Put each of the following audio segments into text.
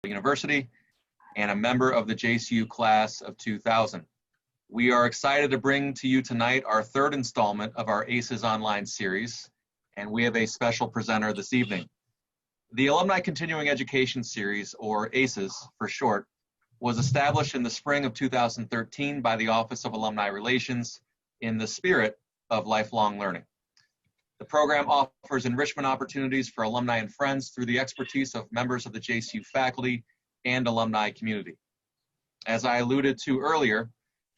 University and a member of the JCU class of 2000. We are excited to bring to you tonight our third installment of our A.C.E.S online series, and we have a special presenter this evening. The Alumni Continuing Education Series, or A.C.E.S for short, was established in the spring of 2013 by the Office of Alumni Relations in the spirit of lifelong learning. The program offers enrichment opportunities for alumni and friends through the expertise of members of the JCU faculty and alumni community. As I alluded to earlier,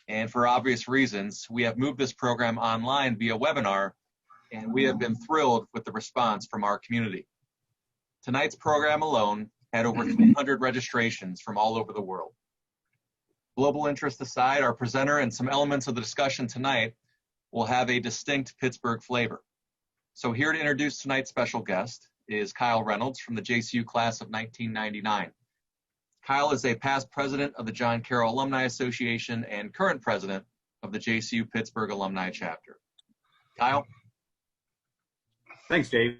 and for obvious reasons, we have moved this program online via webinar, and we have been thrilled with the response from our community. Tonight's program alone had over 200 registrations from all over the world. Global interest aside, our presenter and some elements of the discussion tonight will have a distinct Pittsburgh flavor. So here to introduce tonight's special guest is Kyle Reynolds from the JCU class of 1999. Kyle is a past president of the John Carroll Alumni Association and current president of the JCU Pittsburgh Alumni Chapter. Kyle? Thanks, Dave.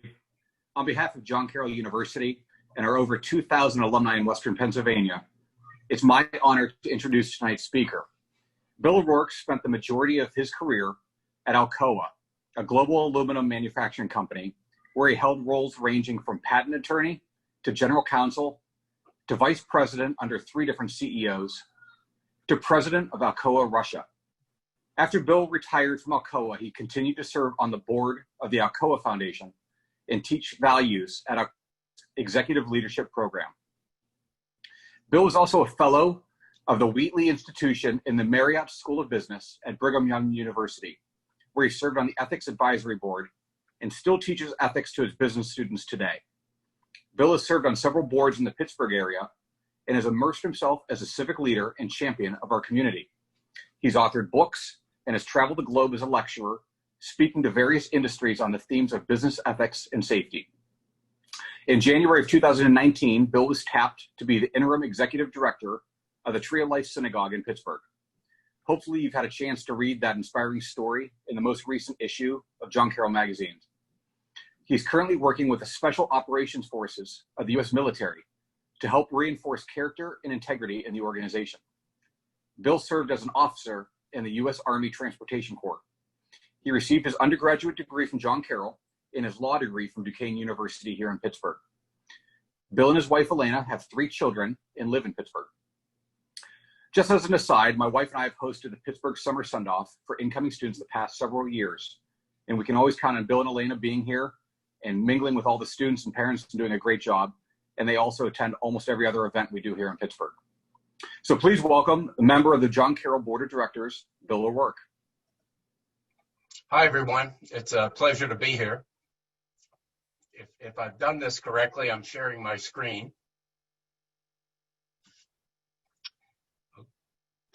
On behalf of John Carroll University and our over 2,000 alumni in Western Pennsylvania, it's my honor to introduce tonight's speaker. Bill O'Rourke spent the majority of his career at Alcoa, a global aluminum manufacturing company, where he held roles ranging from patent attorney to general counsel to vice president under 3 different CEOs, to president of Alcoa Russia. After Bill retired from Alcoa, he continued to serve on the board of the Alcoa Foundation and teach values at our executive leadership program. Bill was also a fellow of the Wheatley Institution in the Marriott School of Business at Brigham Young University, where he served on the Ethics Advisory Board and still teaches ethics to his business students today. Bill has served on several boards in the Pittsburgh area and has immersed himself as a civic leader and champion of our community. He's authored books and has traveled the globe as a lecturer, speaking to various industries on the themes of business ethics and safety. In January of 2019, Bill was tapped to be the interim executive director of the Tree of Life Synagogue in Pittsburgh. Hopefully you've had a chance to read that inspiring story in the most recent issue of John Carroll magazine. He's currently working with the Special Operations Forces of the U.S. military to help reinforce character and integrity in the organization. Bill served as an officer in the U.S. Army Transportation Corps. He received his undergraduate degree from John Carroll and his law degree from Duquesne University here in Pittsburgh. Bill and his wife, Elena, have 3 children and live in Pittsburgh. Just as an aside, my wife and I have hosted the Pittsburgh Summer Send-Off for incoming students the past several years, and we can always count on Bill and Elena being here and mingling with all the students and parents and doing a great job, and they also attend almost every other event we do here in Pittsburgh. So please welcome a member of the John Carroll Board of Directors, Bill O'Rourke. Hi, everyone. It's a pleasure to be here. If I've done this correctly, I'm sharing my screen.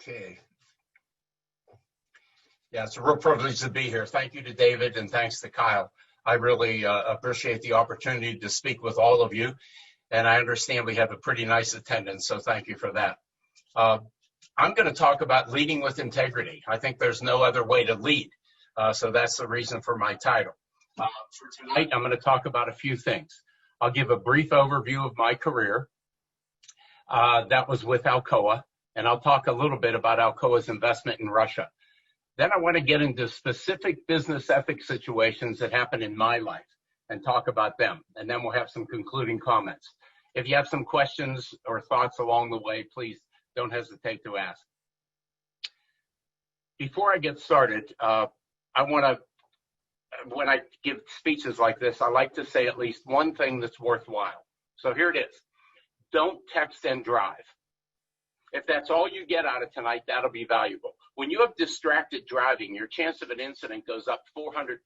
Okay. Yeah, it's a real privilege to be here. Thank you to David and thanks to Kyle. I really appreciate the opportunity to speak with all of you. And I understand we have a pretty nice attendance, so thank you for that. I'm going to talk about leading with integrity. I think there's no other way to lead. So that's the reason for my title. For tonight, I'm going to talk about a few things. I'll give a brief overview of my career. That was with Alcoa, and I'll talk a little bit about Alcoa's investment in Russia. Then I want to get into specific business ethics situations that happen in my life and talk about them. And then we'll have some concluding comments. If you have some questions or thoughts along the way, please don't hesitate to ask. Before I get started, when I give speeches like this, I like to say at least one thing that's worthwhile. So here it is. Don't text and drive. If that's all you get out of tonight, that'll be valuable. When you have distracted driving, your chance of an incident goes up 400%.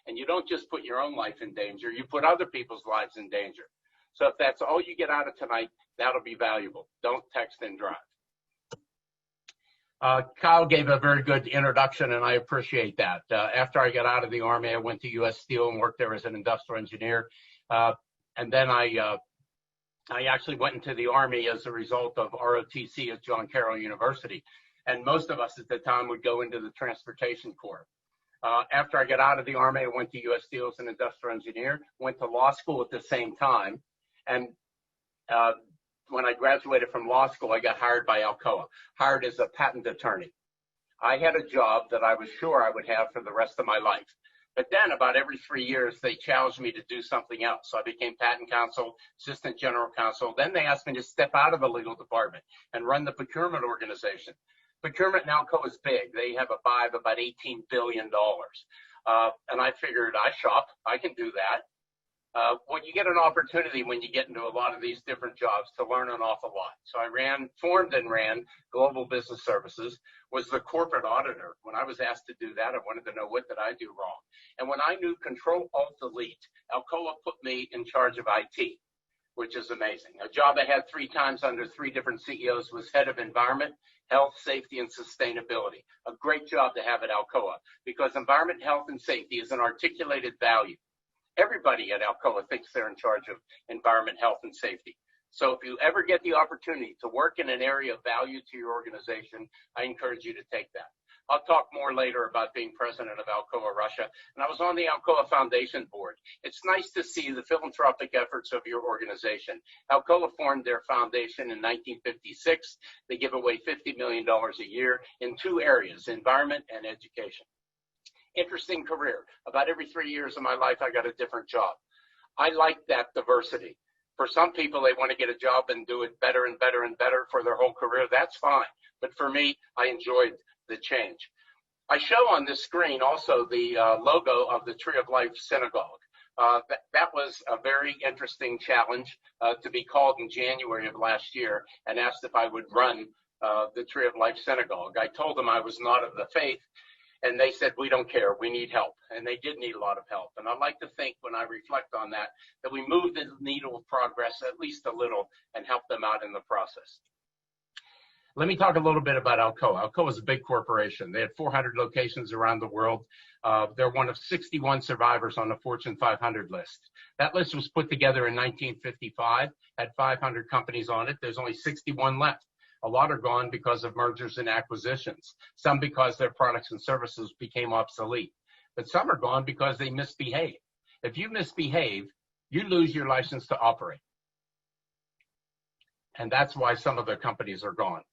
And you don't just put your own life in danger, you put other people's lives in danger. So if that's all you get out of tonight, that'll be valuable. Don't text and drive. Kyle gave a very good introduction, and I appreciate that. After I got out of the Army, I went to U.S. Steel and worked there as an industrial engineer. And then I actually went into the Army as a result of ROTC at John Carroll University. And most of us at the time would go into the Transportation Corps. After I got out of the Army, I went to U.S. Steel as an industrial engineer, went to law school at the same time. And when I graduated from law school, I got hired by Alcoa, hired as a patent attorney. I had a job that I was sure I would have for the rest of my life. But then about every 3 years, they challenged me to do something else. So I became patent counsel, assistant general counsel. Then they asked me to step out of the legal department and run the procurement organization. Procurement in Alcoa is big. They have a buy of about $18 billion. And I figured I can do that. Well, you get an opportunity when you get into a lot of these different jobs to learn an awful lot. So I formed and ran Global Business Services, was the corporate auditor. When I was asked to do that, I wanted to know what did I do wrong. And when I knew Control-Alt-Delete, Alcoa put me in charge of IT, which is amazing. A job I had 3 times under 3 different CEOs was head of environment, health, safety, and sustainability. A great job to have at Alcoa because environment, health, and safety is an articulated value. Everybody at Alcoa thinks they're in charge of environment, health, and safety. So if you ever get the opportunity to work in an area of value to your organization, I encourage you to take that. I'll talk more later about being president of Alcoa Russia, and I was on the Alcoa Foundation board. It's nice to see the philanthropic efforts of your organization. Alcoa formed their foundation in 1956. They give away $50 million a year in 2 areas, environment and education. Interesting career. About every 3 years of my life, I got a different job. I like that diversity. For some people, they want to get a job and do it better and better and better for their whole career. That's fine. But for me, I enjoyed the change. I show on this screen also the logo of the Tree of Life Synagogue. That was a very interesting challenge to be called in January of last year and asked if I would run the Tree of Life Synagogue. I told them I was not of the faith. And they said, we don't care, we need help. And they did need a lot of help. And I like to think when I reflect on that we moved the needle of progress at least a little and helped them out in the process. Let me talk a little bit about Alcoa. Alcoa is a big corporation. They had 400 locations around the world. They're one of 61 survivors on the Fortune 500 list. That list was put together in 1955, had 500 companies on it. There's only 61 left. A lot are gone because of mergers and acquisitions, some because their products and services became obsolete, but some are gone because they misbehave. If you misbehave, you lose your license to operate. And that's why some of the companies are gone.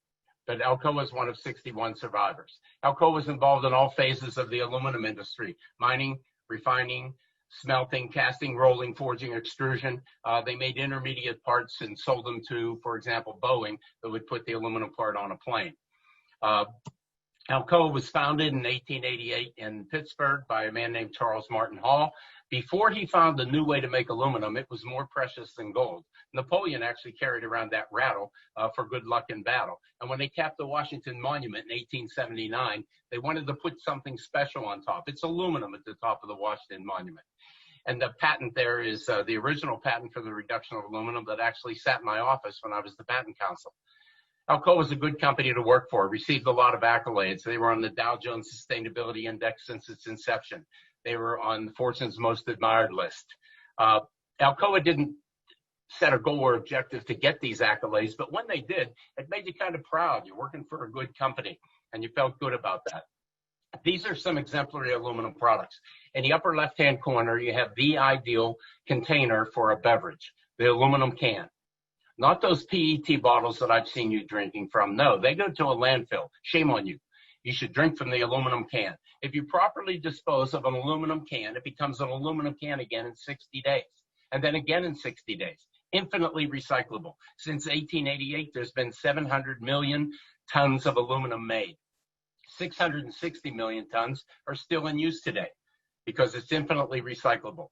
But Alcoa is one of 61 survivors. Alcoa was involved in all phases of the aluminum industry, mining, refining, smelting, casting, rolling, forging, extrusion. They made intermediate parts and sold them to, for example, Boeing, that would put the aluminum part on a plane. Alcoa was founded in 1888 in Pittsburgh by a man named Charles Martin Hall. Before he found a new way to make aluminum, it was more precious than gold. Napoleon actually carried around that rattle for good luck in battle. And when they capped the Washington Monument in 1879, they wanted to put something special on top. It's aluminum at the top of the Washington Monument. And the patent there is the original patent for the reduction of aluminum that actually sat in my office when I was the patent counsel. Alcoa was a good company to work for, received a lot of accolades. They were on the Dow Jones Sustainability Index since its inception. They were on Fortune's Most Admired list. Alcoa didn't set a goal or objective to get these accolades, but when they did, it made you kind of proud. You're working for a good company, and you felt good about that. These are some exemplary aluminum products. In the upper left-hand corner, you have the ideal container for a beverage, the aluminum can. Not those PET bottles that I've seen you drinking from. No, they go to a landfill. Shame on you. You should drink from the aluminum can. If you properly dispose of an aluminum can, it becomes an aluminum can again in 60 days, and then again in 60 days. Infinitely recyclable. Since 1888, there's been 700 million tons of aluminum made. 660 million tons are still in use today because it's infinitely recyclable.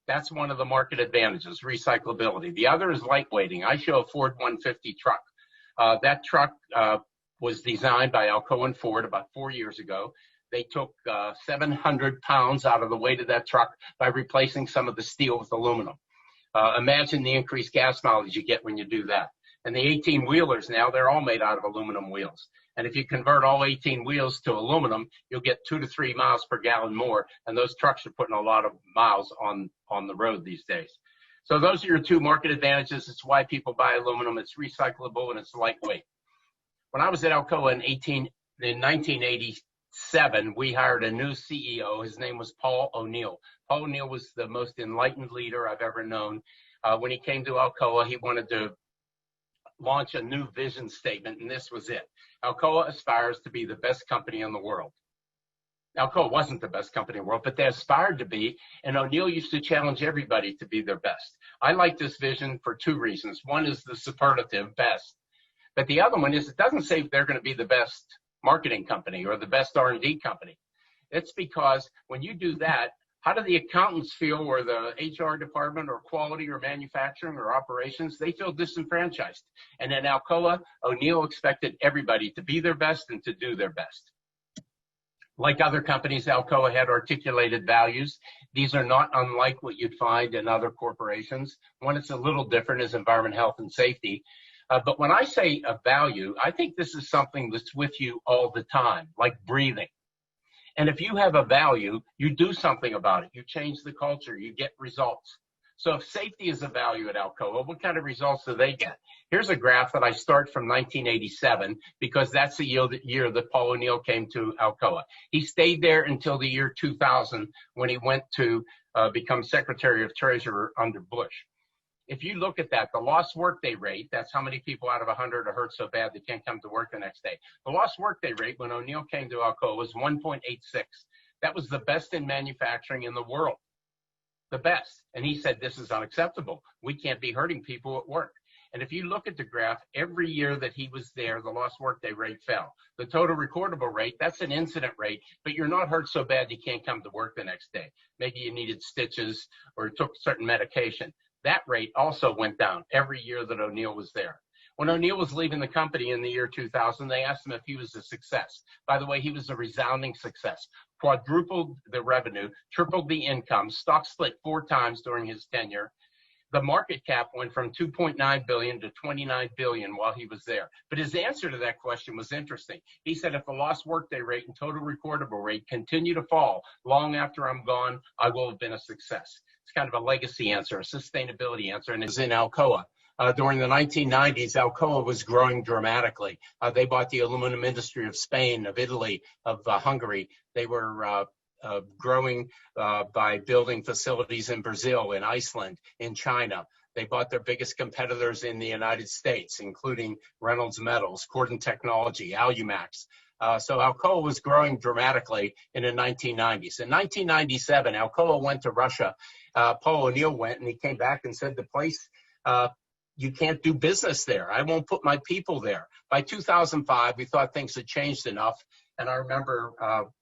That's one of the market advantages, recyclability. The other is lightweighting. I show a Ford 150 truck. That truck was designed by Alcoa and Ford about 4 years ago. They took 700 pounds out of the weight of that truck by replacing some of the steel with aluminum. Imagine the increased gas mileage you get when you do that. And the 18-wheelers now, they're all made out of aluminum wheels. And if you convert all 18 wheels to aluminum, you'll get 2 to 3 miles per gallon more. And those trucks are putting a lot of miles on the road these days. So those are your 2 market advantages. It's why people buy aluminum. It's recyclable and it's lightweight. When I was at Alcoa in 1987, we hired a new CEO. His name was Paul O'Neill. Paul O'Neill was the most enlightened leader I've ever known. When he came to Alcoa, he wanted to launch a new vision statement, and this was it. Alcoa aspires to be the best company in the world. Alcoa wasn't the best company in the world, but they aspired to be, and O'Neill used to challenge everybody to be their best. I like this vision for two reasons. One is the superlative best, but the other one is it doesn't say they're going to be the best marketing company or the best R&D company. It's because when you do that, how do the accountants feel, or the HR department, or quality, or manufacturing, or operations? They feel disenfranchised. And in Alcoa, O'Neill expected everybody to be their best and to do their best. Like other companies, Alcoa had articulated values. These are not unlike what you'd find in other corporations. One that's a little different is environment, health, and safety. But when I say a value, I think this is something that's with you all the time, like breathing. And if you have a value, you do something about it. You change the culture. You get results. So if safety is a value at Alcoa, what kind of results do they get? Here's a graph that I start from 1987 because that's the year that Paul O'Neill came to Alcoa. He stayed there until the year 2000 when he went to become Secretary of Treasurer under Bush. If you look at that, the lost workday rate, that's how many people out of 100 are hurt so bad they can't come to work the next day. The lost workday rate when O'Neill came to Alcoa was 1.86. That was the best in manufacturing in the world, the best. And he said, this is unacceptable. We can't be hurting people at work. And if you look at the graph, every year that he was there, the lost workday rate fell. The total recordable rate, that's an incident rate, but you're not hurt so bad you can't come to work the next day. Maybe you needed stitches or took certain medication. That rate also went down every year that O'Neill was there. When O'Neill was leaving the company in the year 2000, they asked him if he was a success. By the way, he was a resounding success. Quadrupled the revenue, tripled the income, stock split 4 times during his tenure. The market cap went from 2.9 billion to 29 billion while he was there. But his answer to that question was interesting. He said, if the lost workday rate and total recordable rate continue to fall long after I'm gone, I will have been a success. It's kind of a legacy answer, a sustainability answer, and it's in Alcoa. During the 1990s, Alcoa was growing dramatically. They bought the aluminum industry of Spain, of Italy, of Hungary. They were growing by building facilities in Brazil, in Iceland, in China. They bought their biggest competitors in the United States, including Reynolds Metals, Cordon Technology, Alumax. So Alcoa was growing dramatically in the 1990s. In 1997, Alcoa went to Russia. Paul O'Neill went, and he came back and said, the place, you can't do business there. I won't put my people there. By 2005, we thought things had changed enough. And I remember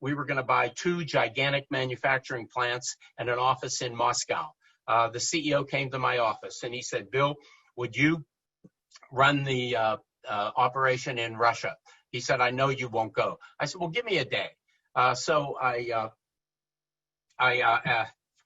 we were going to buy 2 gigantic manufacturing plants and an office in Moscow. The CEO came to my office and he said, Bill, would you run the operation in Russia? He said, I know you won't go. I said, well, give me a day. So I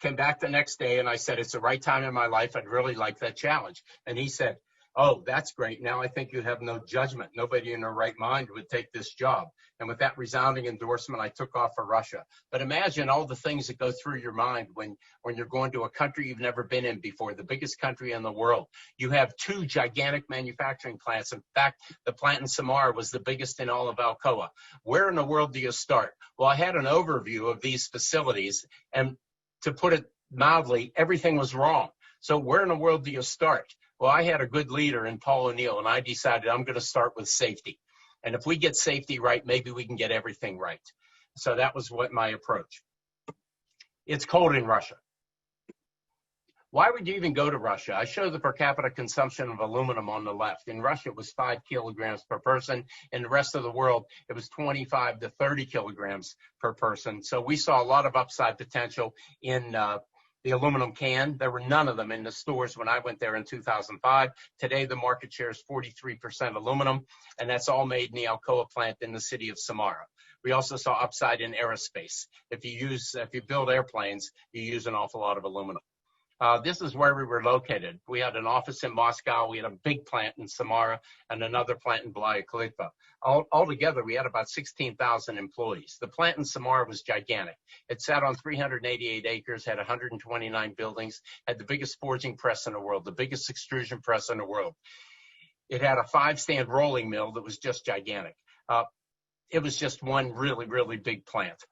came back the next day and I said, it's the right time in my life. I'd really like that challenge. And he said, oh, that's great. Now I think you have no judgment. Nobody in their right mind would take this job. And with that resounding endorsement, I took off for Russia. But imagine all the things that go through your mind when you're going to a country you've never been in before, the biggest country in the world. You have 2 gigantic manufacturing plants. In fact, the plant in Samara was the biggest in all of Alcoa. Where in the world do you start? Well, I had an overview of these facilities, and to put it mildly, everything was wrong. So where in the world do you start? Well, I had a good leader in Paul O'Neill, and I decided I'm going to start with safety. And if we get safety right, maybe we can get everything right. So that was what my approach. It's cold in Russia. Why would you even go to Russia? I show the per capita consumption of aluminum on the left. In Russia, it was 5 kilograms per person. In the rest of the world, it was 25 to 30 kilograms per person. So we saw a lot of upside potential in the aluminum can. There were none of them in the stores when I went there in 2005. Today, the market share is 43% aluminum, and that's all made in the Alcoa plant in the city of Samara. We also saw upside in aerospace. If you build airplanes, you use an awful lot of aluminum. This is where we were located. We had an office in Moscow. We had a big plant in Samara and another plant in Blyaklipa. Altogether, we had about 16,000 employees. The plant in Samara was gigantic. It sat on 388 acres, had 129 buildings, had the biggest forging press in the world, the biggest extrusion press in the world. It had a 5-stand rolling mill that was just gigantic. It was just one really, really big plant.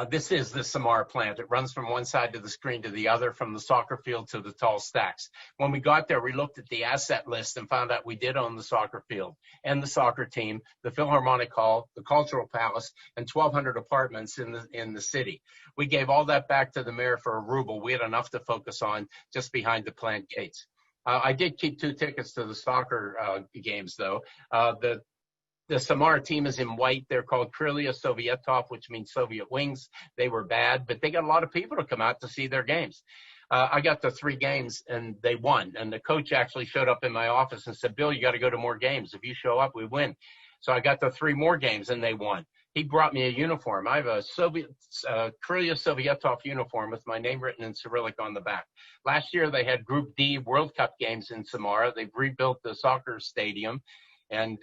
This is the Samara plant. It runs from one side of the screen to the other, from the soccer field to the tall stacks. When we got there, we looked at the asset list and found out we did own the soccer field and the soccer team, the Philharmonic Hall, the Cultural Palace, and 1,200 apartments in the city. We gave all that back to the mayor for a ruble. We had enough to focus on just behind the plant gates. I did keep 2 tickets to the soccer games, though. The Samara team is in white. They're called Krylia Sovietov, which means Soviet wings. They were bad, but they got a lot of people to come out to see their games. I got to 3 games, and they won. And the coach actually showed up in my office and said, Bill, you got to go to more games. If you show up, we win. So I got to 3 more games, and they won. He brought me a uniform. I have a Krylia Sovietov uniform with my name written in Cyrillic on the back. Last year, they had Group D World Cup games in Samara. They've rebuilt the soccer stadium, and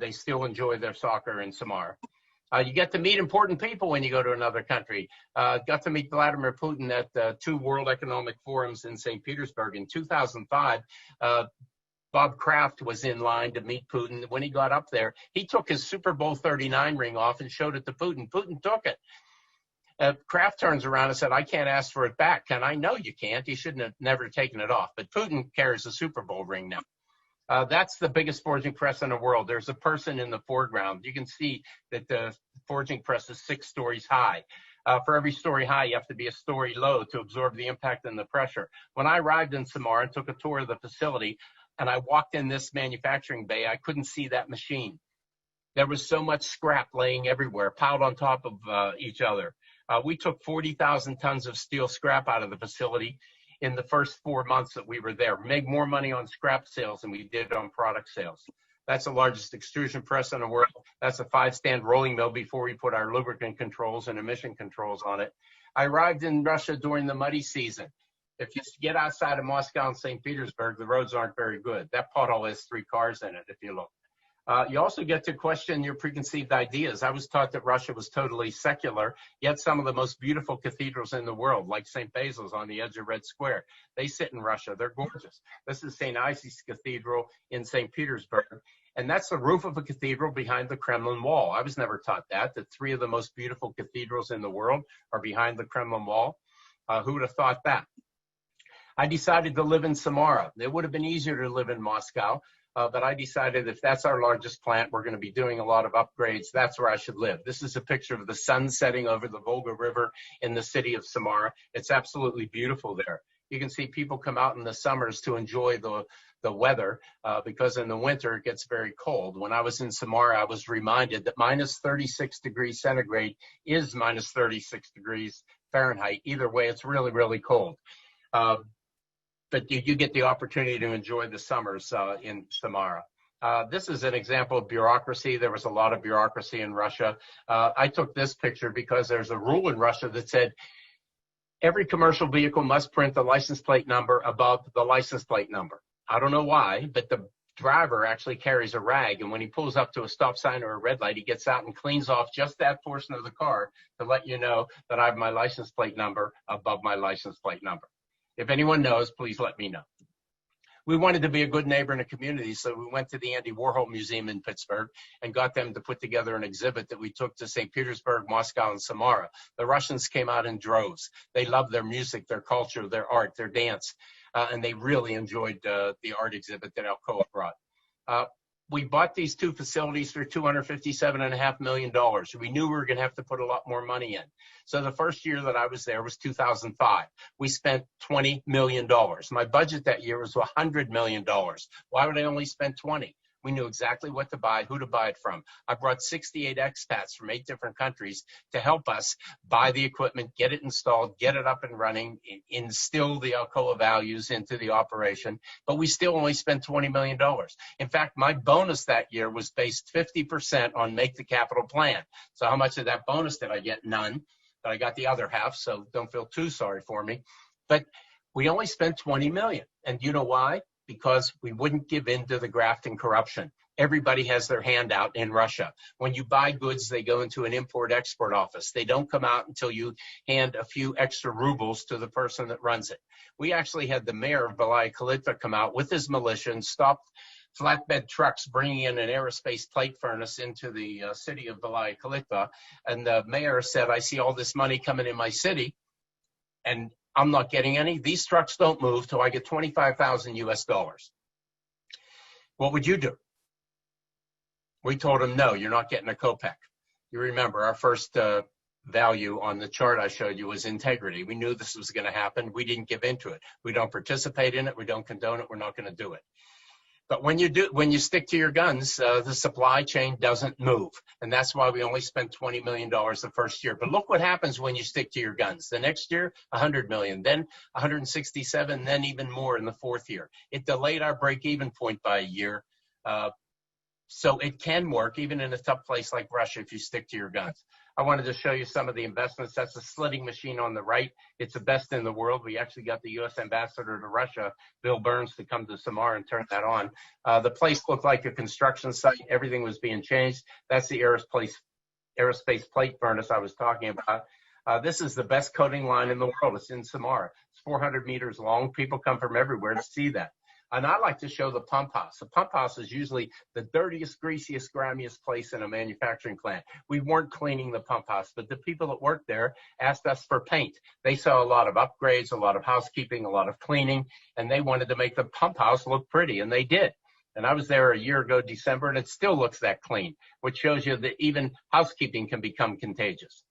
they still enjoy their soccer in Samara. You get to meet important people when you go to another country. Got to meet Vladimir Putin at 2 World Economic Forums in St. Petersburg. In 2005, Bob Kraft was in line to meet Putin. When he got up there, he took his Super Bowl 39 ring off and showed it to Putin. Putin took it. Kraft turns around and said, I can't ask for it back. And I know you can't. You shouldn't have never taken it off. But Putin carries a Super Bowl ring now. That's the biggest forging press in the world. There's a person in the foreground. You can see that the forging press is 6 stories high. For every story high, you have to be a story low to absorb the impact and the pressure. When I arrived in Samara and took a tour of the facility, and I walked in this manufacturing bay, I couldn't see that machine. There was so much scrap laying everywhere, piled on top of each other. We took 40,000 tons of steel scrap out of the facility in the first 4 months that we were there. Made more money on scrap sales than we did on product sales. That's the largest extrusion press in the world. That's a 5-stand rolling mill before we put our lubricant controls and emission controls on it. I arrived in Russia during the muddy season. If you get outside of Moscow and St. Petersburg, the roads aren't very good. That pothole has 3 cars in it, if you look. You also get to question your preconceived ideas. I was taught that Russia was totally secular, yet some of the most beautiful cathedrals in the world, like St. Basil's on the edge of Red Square, they sit in Russia. They're gorgeous. This is St. A.C.E.S Cathedral in St. Petersburg, and that's the roof of a cathedral behind the Kremlin wall. I was never taught that 3 of the most beautiful cathedrals in the world are behind the Kremlin wall. Who would have thought that? I decided to live in Samara. It would have been easier to live in Moscow. But I decided if that's our largest plant, we're going to be doing a lot of upgrades. That's where I should live. This is a picture of the sun setting over the Volga River in the city of Samara. It's absolutely beautiful there. You can see people come out in the summers to enjoy the weather because in the winter it gets very cold. When I was in Samara, I was reminded that minus 36 degrees centigrade is minus 36 degrees Fahrenheit. Either way, it's really, really cold. But you get the opportunity to enjoy the summers in Samara. This is an example of bureaucracy. There was a lot of bureaucracy in Russia. I took this picture because there's a rule in Russia that said every commercial vehicle must print the license plate number above the license plate number. I don't know why, but the driver actually carries a rag, and when he pulls up to a stop sign or a red light, he gets out and cleans off just that portion of the car to let you know that I have my license plate number above my license plate number. If anyone knows, please let me know. We wanted to be a good neighbor in a community, so we went to the Andy Warhol Museum in Pittsburgh and got them to put together an exhibit that we took to St. Petersburg, Moscow, and Samara. The Russians came out in droves. They loved their music, their culture, their art, their dance, and they really enjoyed the art exhibit that Alcoa brought. We bought these 2 facilities for $257.5 million. We knew we were going to have to put a lot more money in. So the first year that I was there was 2005. We spent $20 million. My budget that year was $100 million. Why would I only spend 20? We knew exactly what to buy, who to buy it from. I brought 68 expats from 8 different countries to help us buy the equipment, get it installed, get it up and running, instill the Alcoa values into the operation. But we still only spent $20 million. In fact, my bonus that year was based 50% on make the capital plan. So how much of that bonus did I get? None. But I got the other half, so don't feel too sorry for me. But we only spent $20 million. And you know why? Because we wouldn't give in to the graft and corruption. Everybody has their hand out in Russia. When you buy goods, they go into an import-export office. They don't come out until you hand a few extra rubles to the person that runs it. We actually had the mayor of Belaya Kalitva come out with his militia and stop flatbed trucks bringing in an aerospace plate furnace into the city of Vilaya Calita. And the mayor said, I see all this money coming in my city, and I'm not getting any. These trucks don't move till I get 25,000 US dollars. What would you do? We told him, no, you're not getting a kopeck. You remember our first value on the chart I showed you was integrity. We knew this was going to happen. We didn't give into it. We don't participate in it. We don't condone it. We're not going to do it. But when you stick to your guns, the supply chain doesn't move. And that's why we only spent $20 million the first year. But look what happens when you stick to your guns. The next year, $100 million, then 167, then even more in the fourth year. It delayed our break-even point by a year. So it can work even in a tough place like Russia if you stick to your guns. I wanted to show you some of the investments. That's a slitting machine on the right. It's the best in the world. We actually got the U.S. ambassador to Russia, Bill Burns, to come to Samar and turn that on. The place looked like a construction site. Everything was being changed. That's the aerospace plate furnace I was talking about. This is the best coating line in the world. It's in Samar. It's 400 meters long. People come from everywhere to see that. And I like to show the pump house. The pump house is usually the dirtiest, greasiest, grimiest place in a manufacturing plant. We weren't cleaning the pump house, but the people that worked there asked us for paint. They saw a lot of upgrades, a lot of housekeeping, a lot of cleaning, and they wanted to make the pump house look pretty, and they did. And I was there a year ago, December, and it still looks that clean, which shows you that even housekeeping can become contagious.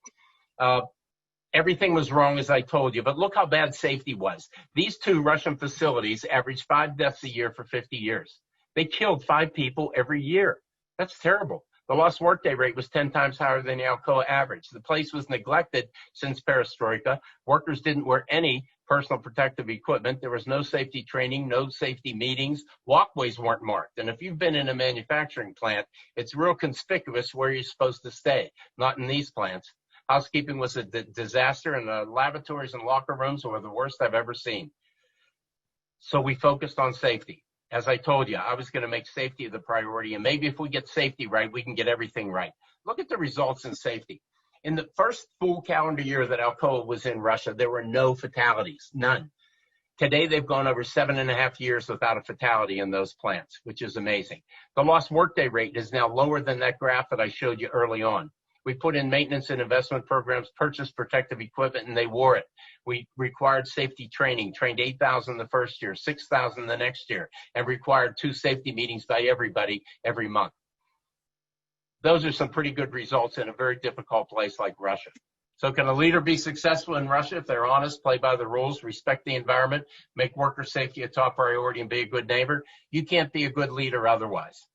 Everything was wrong, as I told you, but look how bad safety was. These two Russian facilities averaged 5 deaths a year for 50 years. They killed 5 people every year. That's terrible. The lost workday rate was 10 times higher than the Alcoa average. The place was neglected since perestroika. Workers didn't wear any personal protective equipment. There was no safety training, no safety meetings. Walkways weren't marked. And if you've been in a manufacturing plant, it's real conspicuous where you're supposed to stay, not in these plants. Housekeeping was a disaster, and the lavatories and locker rooms were the worst I've ever seen. So we focused on safety. As I told you, I was going to make safety the priority, and maybe if we get safety right, we can get everything right. Look at the results in safety. In the first full calendar year that Alcoa was in Russia, there were no fatalities, none. Today, they've gone over 7.5 years without a fatality in those plants, which is amazing. The lost workday rate is now lower than that graph that I showed you early on. We put in maintenance and investment programs, purchased protective equipment, and they wore it. We required safety training, trained 8,000 the first year, 6,000 the next year, and required 2 safety meetings by everybody every month. Those are some pretty good results in a very difficult place like Russia. So can a leader be successful in Russia if they're honest, play by the rules, respect the environment, make worker safety a top priority, and be a good neighbor? You can't be a good leader otherwise.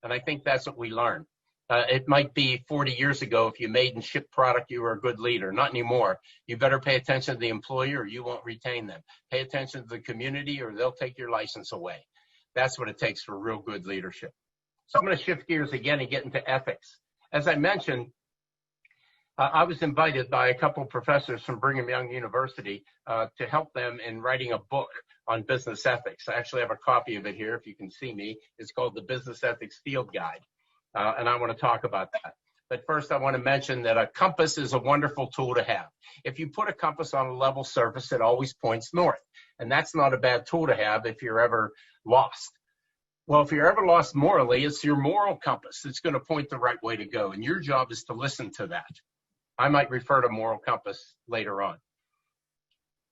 And I think that's what we learned. It might be 40 years ago, if you made and shipped product, you were a good leader. Not anymore. You better pay attention to the employer or you won't retain them. Pay attention to the community or they'll take your license away. That's what it takes for real good leadership. So I'm going to shift gears again and get into ethics. As I mentioned, I was invited by a couple of professors from Brigham Young University to help them in writing a book on business ethics. I actually have a copy of it here, if you can see me. It's called the Business Ethics Field Guide. And I want to talk about that. But first, I want to mention that a compass is a wonderful tool to have. If you put a compass on a level surface, it always points north. And that's not a bad tool to have if you're ever lost. Well, if you're ever lost morally, it's your moral compass that's going to point the right way to go. And your job is to listen to that. I might refer to moral compass later on.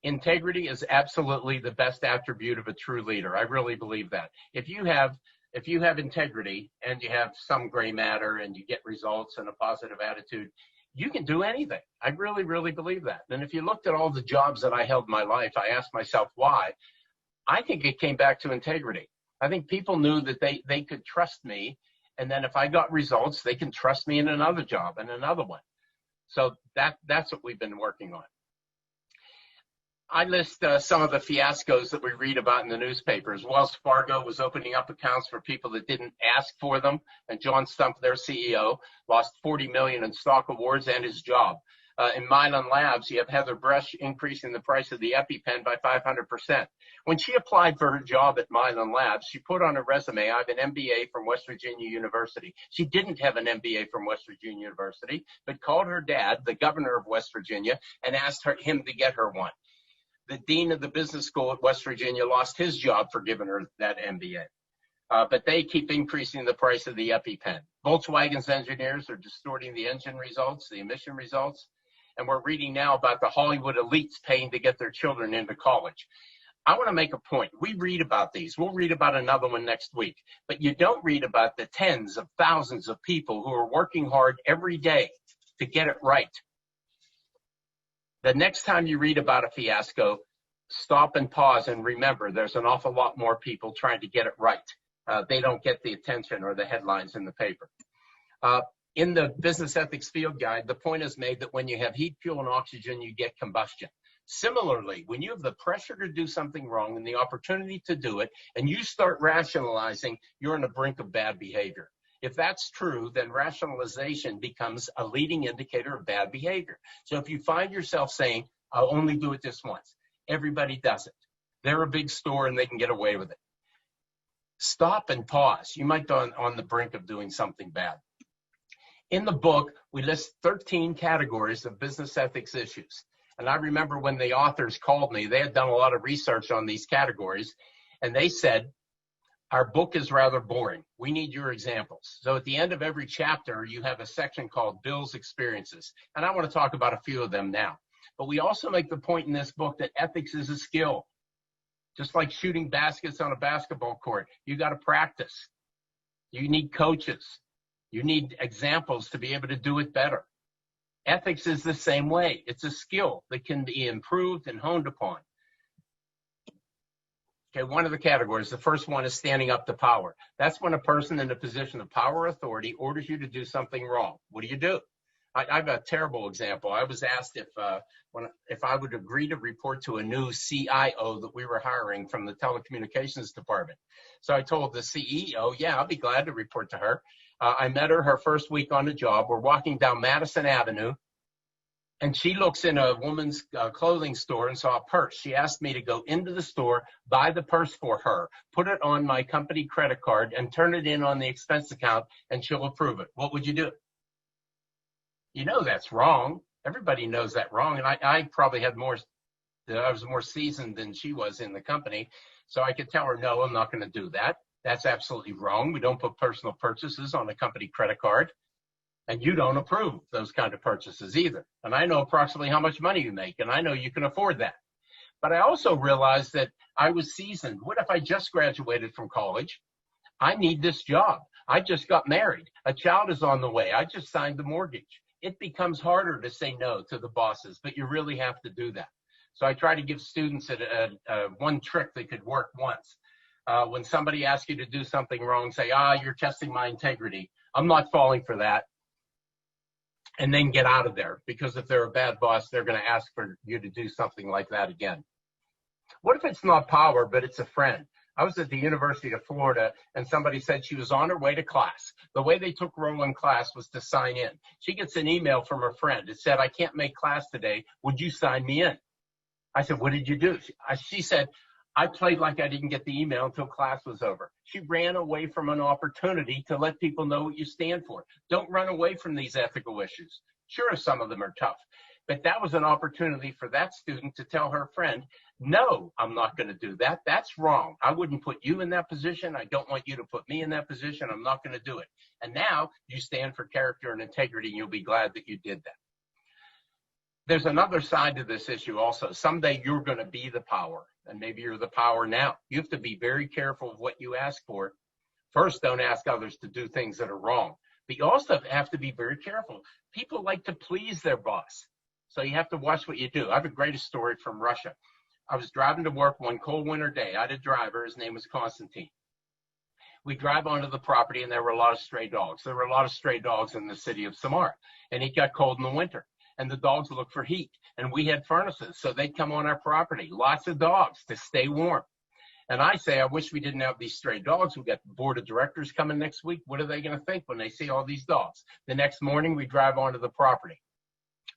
Integrity is absolutely the best attribute of a true leader. I really believe that. If you have integrity and you have some gray matter and you get results and a positive attitude, you can do anything. I really, really believe that. And if you looked at all the jobs that I held in my life, I asked myself why. I think it came back to integrity. I think people knew that they could trust me. And then if I got results, they can trust me in another job and another one. So that's what we've been working on. I list some of the fiascos that we read about in the newspapers. Wells Fargo was opening up accounts for people that didn't ask for them, and John Stumpf, their CEO, lost $40 million in stock awards and his job. In Milan Labs, you have Heather Bresch increasing the price of the EpiPen by 500%. When she applied for her job at Milan Labs, she put on her resume, I have an MBA from West Virginia University. She didn't have an MBA from West Virginia University, but called her dad, the governor of West Virginia, and asked him to get her one. The dean of the business school at West Virginia lost his job for giving her that MBA. but they keep increasing the price of the EpiPen. Volkswagen's engineers are distorting the engine results, the emission results, and we're reading now about the Hollywood elites paying to get their children into college. I want to make a point. We read about these. We'll read about another one next week, but you don't read about the tens of thousands of people who are working hard every day to get it right. The next time you read about a fiasco, stop and pause and remember there's an awful lot more people trying to get it right. They don't get the attention or the headlines in the paper. In the business ethics field guide, the point is made that when you have heat, fuel, and oxygen, you get combustion. Similarly, when you have the pressure to do something wrong and the opportunity to do it, and you start rationalizing, you're on the brink of bad behavior. If that's true, then rationalization becomes a leading indicator of bad behavior. So if you find yourself saying, I'll only do it this once, everybody does it. They're a big store and they can get away with it. Stop and pause. You might be on the brink of doing something bad. In the book, we list 13 categories of business ethics issues. And I remember when the authors called me, they had done a lot of research on these categories, and they said, our book is rather boring. We need your examples. So at the end of every chapter, you have a section called Bill's Experiences. And I want to talk about a few of them now. But we also make the point in this book that ethics is a skill. Just like shooting baskets on a basketball court, you got to practice. You need coaches. You need examples to be able to do it better. Ethics is the same way. It's a skill that can be improved and honed upon. Okay, one of the categories, the first one is standing up to power. That's when a person in a position of power or authority orders you to do something wrong. What do? I have a terrible example. I was asked if I would agree to report to a new CIO that we were hiring from the telecommunications department. So I told the CEO, yeah, I'll be glad to report to her. I met her first week on the job. We're walking down Madison Avenue, and she looks in a woman's clothing store and saw a purse. She asked me to go into the store, buy the purse for her, put it on my company credit card, and turn it in on the expense account, and she'll approve it. What would you do? You know that's wrong. Everybody knows that wrong. And I probably had I was more seasoned than she was in the company. So I could tell her, no, I'm not going to do that. That's absolutely wrong. We don't put personal purchases on a company credit card. And you don't approve those kind of purchases either. And I know approximately how much money you make, and I know you can afford that. But I also realized that I was seasoned. What if I just graduated from college? I need this job. I just got married. A child is on the way. I just signed the mortgage. It becomes harder to say no to the bosses, but you really have to do that. So I try to give students one trick that could work once. When somebody asks you to do something wrong, say, you're testing my integrity. I'm not falling for that. And then get out of there, because if they're a bad boss, they're going to ask for you to do something like that again. What if it's not power, but it's a friend? I was at the University of Florida, and somebody said she was on her way to class. The way they took roll in class was to sign in. She gets an email from her friend. It said, I can't make class today. Would you sign me in? I said, what did you do? She said, I played like I didn't get the email until class was over. She ran away from an opportunity to let people know what you stand for. Don't run away from these ethical issues. Sure, some of them are tough, but that was an opportunity for that student to tell her friend, no, I'm not going to do that. That's wrong. I wouldn't put you in that position. I don't want you to put me in that position. I'm not going to do it. And now you stand for character and integrity, and you'll be glad that you did that. There's another side to this issue also. Someday you're going to be the power, and maybe you're the power now. You have to be very careful of what you ask for. First, don't ask others to do things that are wrong. But you also have to be very careful. People like to please their boss. So you have to watch what you do. I have a great story from Russia. I was driving to work one cold winter day. I had a driver. His name was Konstantin. We drive onto the property, and there were a lot of stray dogs. There were a lot of stray dogs in the city of Samara, and it got cold in the winter. And the dogs look for heat. And we had furnaces, so they'd come on our property. Lots of dogs to stay warm. And I say, I wish we didn't have these stray dogs. We got the board of directors coming next week. What are they going to think when they see all these dogs? The next morning, we drive onto the property.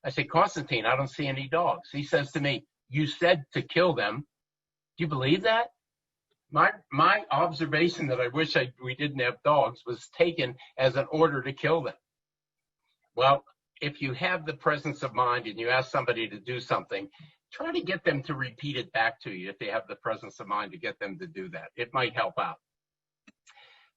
I say, Konstantin, I don't see any dogs. He says to me, you said to kill them. Do you believe that? My observation that I wish we didn't have dogs was taken as an order to kill them. Well, if you have the presence of mind and you ask somebody to do something, try to get them to repeat it back to you if they have the presence of mind to get them to do that. It might help out.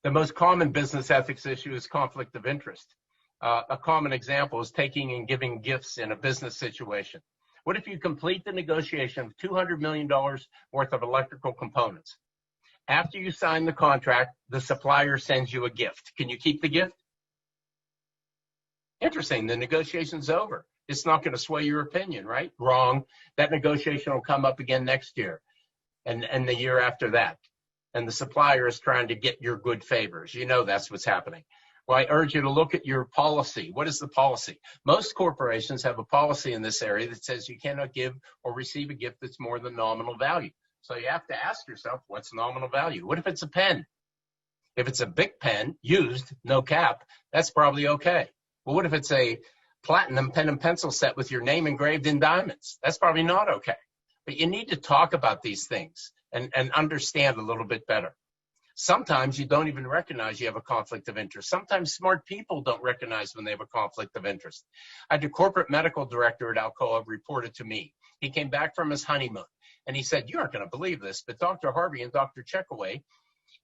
The most common business ethics issue is conflict of interest. A common example is taking and giving gifts in a business situation. What if you complete the negotiation of $200 million worth of electrical components? After you sign the contract, the supplier sends you a gift. Can you keep the gift? Interesting. The negotiation's over. It's not going to sway your opinion, right? Wrong. That negotiation will come up again next year and the year after that. And the supplier is trying to get your good favors. You know that's what's happening. Well, I urge you to look at your policy. What is the policy? Most corporations have a policy in this area that says you cannot give or receive a gift that's more than nominal value. So you have to ask yourself, what's nominal value? What if it's a pen? If it's a big pen, used, no cap, that's probably okay. Well, what if it's a platinum pen and pencil set with your name engraved in diamonds? That's probably not okay. But you need to talk about these things and understand a little bit better. Sometimes you don't even recognize you have a conflict of interest. Sometimes smart people don't recognize when they have a conflict of interest. I had a corporate medical director at Alcoa reported to me. He came back from his honeymoon and he said, you aren't going to believe this, but Dr. Harvey and Dr. Checkaway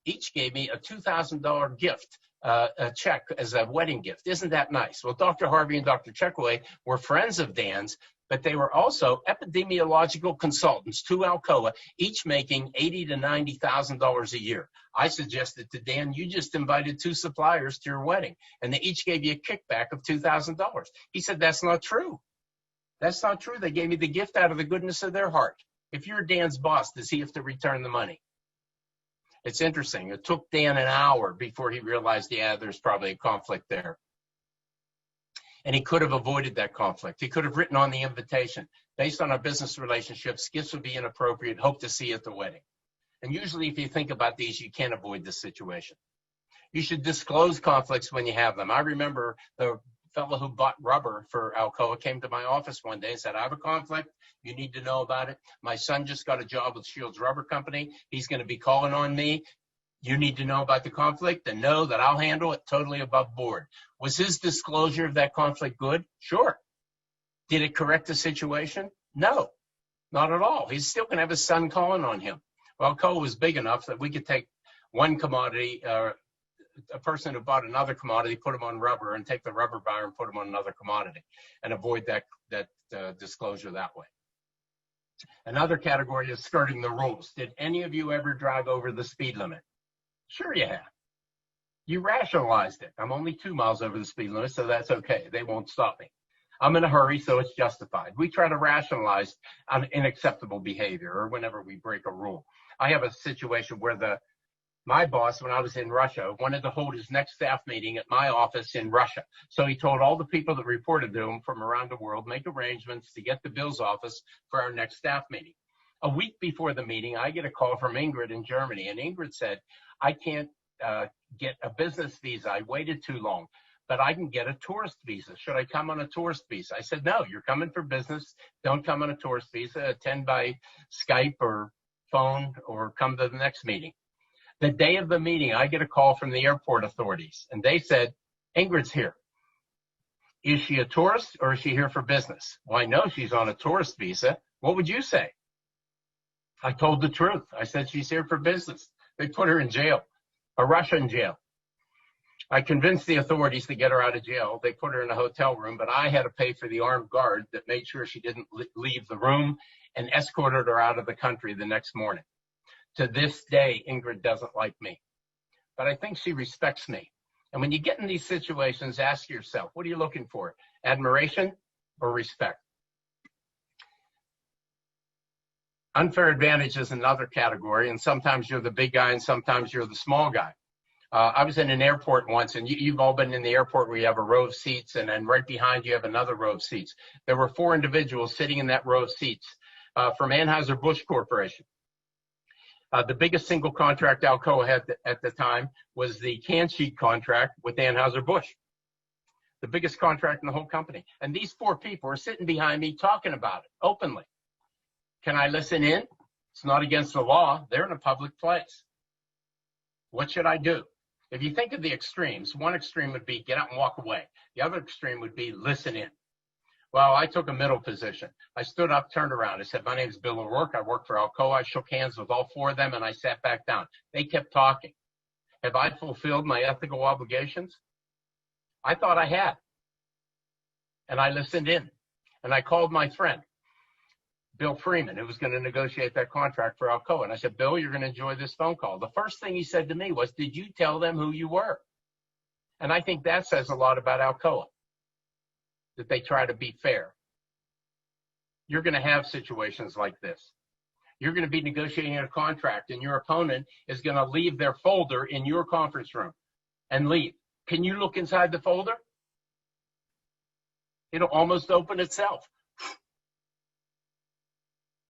each gave me a $2,000 gift, a check as a wedding gift. Isn't that nice? Well, Dr. Harvey and Dr. Checkaway were friends of Dan's, but they were also epidemiological consultants to Alcoa, each making $80,000 to $90,000 a year. I suggested to Dan, you just invited two suppliers to your wedding, and they each gave you a kickback of $2,000. He said, that's not true. That's not true. They gave me the gift out of the goodness of their heart. If you're Dan's boss, does he have to return the money? It's interesting. It took Dan an hour before he realized, yeah, there's probably a conflict there. And he could have avoided that conflict. He could have written on the invitation, based on our business relationships, gifts would be inappropriate, hope to see you at the wedding. And usually if you think about these, you can't avoid this situation. You should disclose conflicts when you have them. I remember the fellow who bought rubber for Alcoa came to my office one day and said, I have a conflict. You need to know about it. My son just got a job with Shields Rubber Company. He's going to be calling on me. You need to know about the conflict and know that I'll handle it totally above board. Was his disclosure of that conflict good? Sure. Did it correct the situation? No, not at all. He's still going to have his son calling on him. Well, Alcoa was big enough that we could take one commodity, a person who bought another commodity, put them on rubber, and take the rubber buyer and put them on another commodity and avoid that disclosure that way. Another category is skirting the rules. Did any of you ever drive over the speed limit? Sure you have. You rationalized it. I'm only 2 miles over the speed limit, so that's okay. They won't stop me. I'm in a hurry, so it's justified. We try to rationalize unacceptable behavior or whenever we break a rule. I have a situation where my boss, when I was in Russia, wanted to hold his next staff meeting at my office in Russia. So he told all the people that reported to him from around the world, make arrangements to get the Bill's office for our next staff meeting. A week before the meeting, I get a call from Ingrid in Germany, and Ingrid said, I can't get a business visa. I waited too long, but I can get a tourist visa. Should I come on a tourist visa? I said, no, you're coming for business. Don't come on a tourist visa. Attend by Skype or phone or come to the next meeting. The day of the meeting, I get a call from the airport authorities, and they said, Ingrid's here. Is she a tourist or is she here for business? Well, I know she's on a tourist visa. What would you say? I told the truth. I said she's here for business. They put her in jail, a Russian jail. I convinced the authorities to get her out of jail. They put her in a hotel room, but I had to pay for the armed guard that made sure she didn't leave the room and escorted her out of the country the next morning. To this day, Ingrid doesn't like me, but I think she respects me. And when you get in these situations, ask yourself, what are you looking for? Admiration or respect? Unfair advantage is another category, and sometimes you're the big guy and sometimes you're the small guy. I was in an airport once, and you've all been in the airport where you have a row of seats, and then right behind you have another row of seats. There were 4 individuals sitting in that row of seats from Anheuser-Busch Corporation. The biggest single contract Alcoa had at the time was the can sheet contract with Anheuser-Busch, the biggest contract in the whole company. And these 4 people are sitting behind me talking about it openly. Can I listen in? It's not against the law. They're in a public place. What should I do? If you think of the extremes, one extreme would be get up and walk away. The other extreme would be listen in. Well, I took a middle position. I stood up, turned around. I said, my name is Bill O'Rourke. I work for Alcoa. I shook hands with all 4 of them, and I sat back down. They kept talking. Have I fulfilled my ethical obligations? I thought I had. And I listened in. And I called my friend, Bill Freeman, who was going to negotiate that contract for Alcoa. And I said, Bill, you're going to enjoy this phone call. The first thing he said to me was, did you tell them who you were? And I think that says a lot about Alcoa, that they try to be fair. You're going to have situations like this. You're going to be negotiating a contract, and your opponent is going to leave their folder in your conference room and leave. Can you look inside the folder? It'll almost open itself.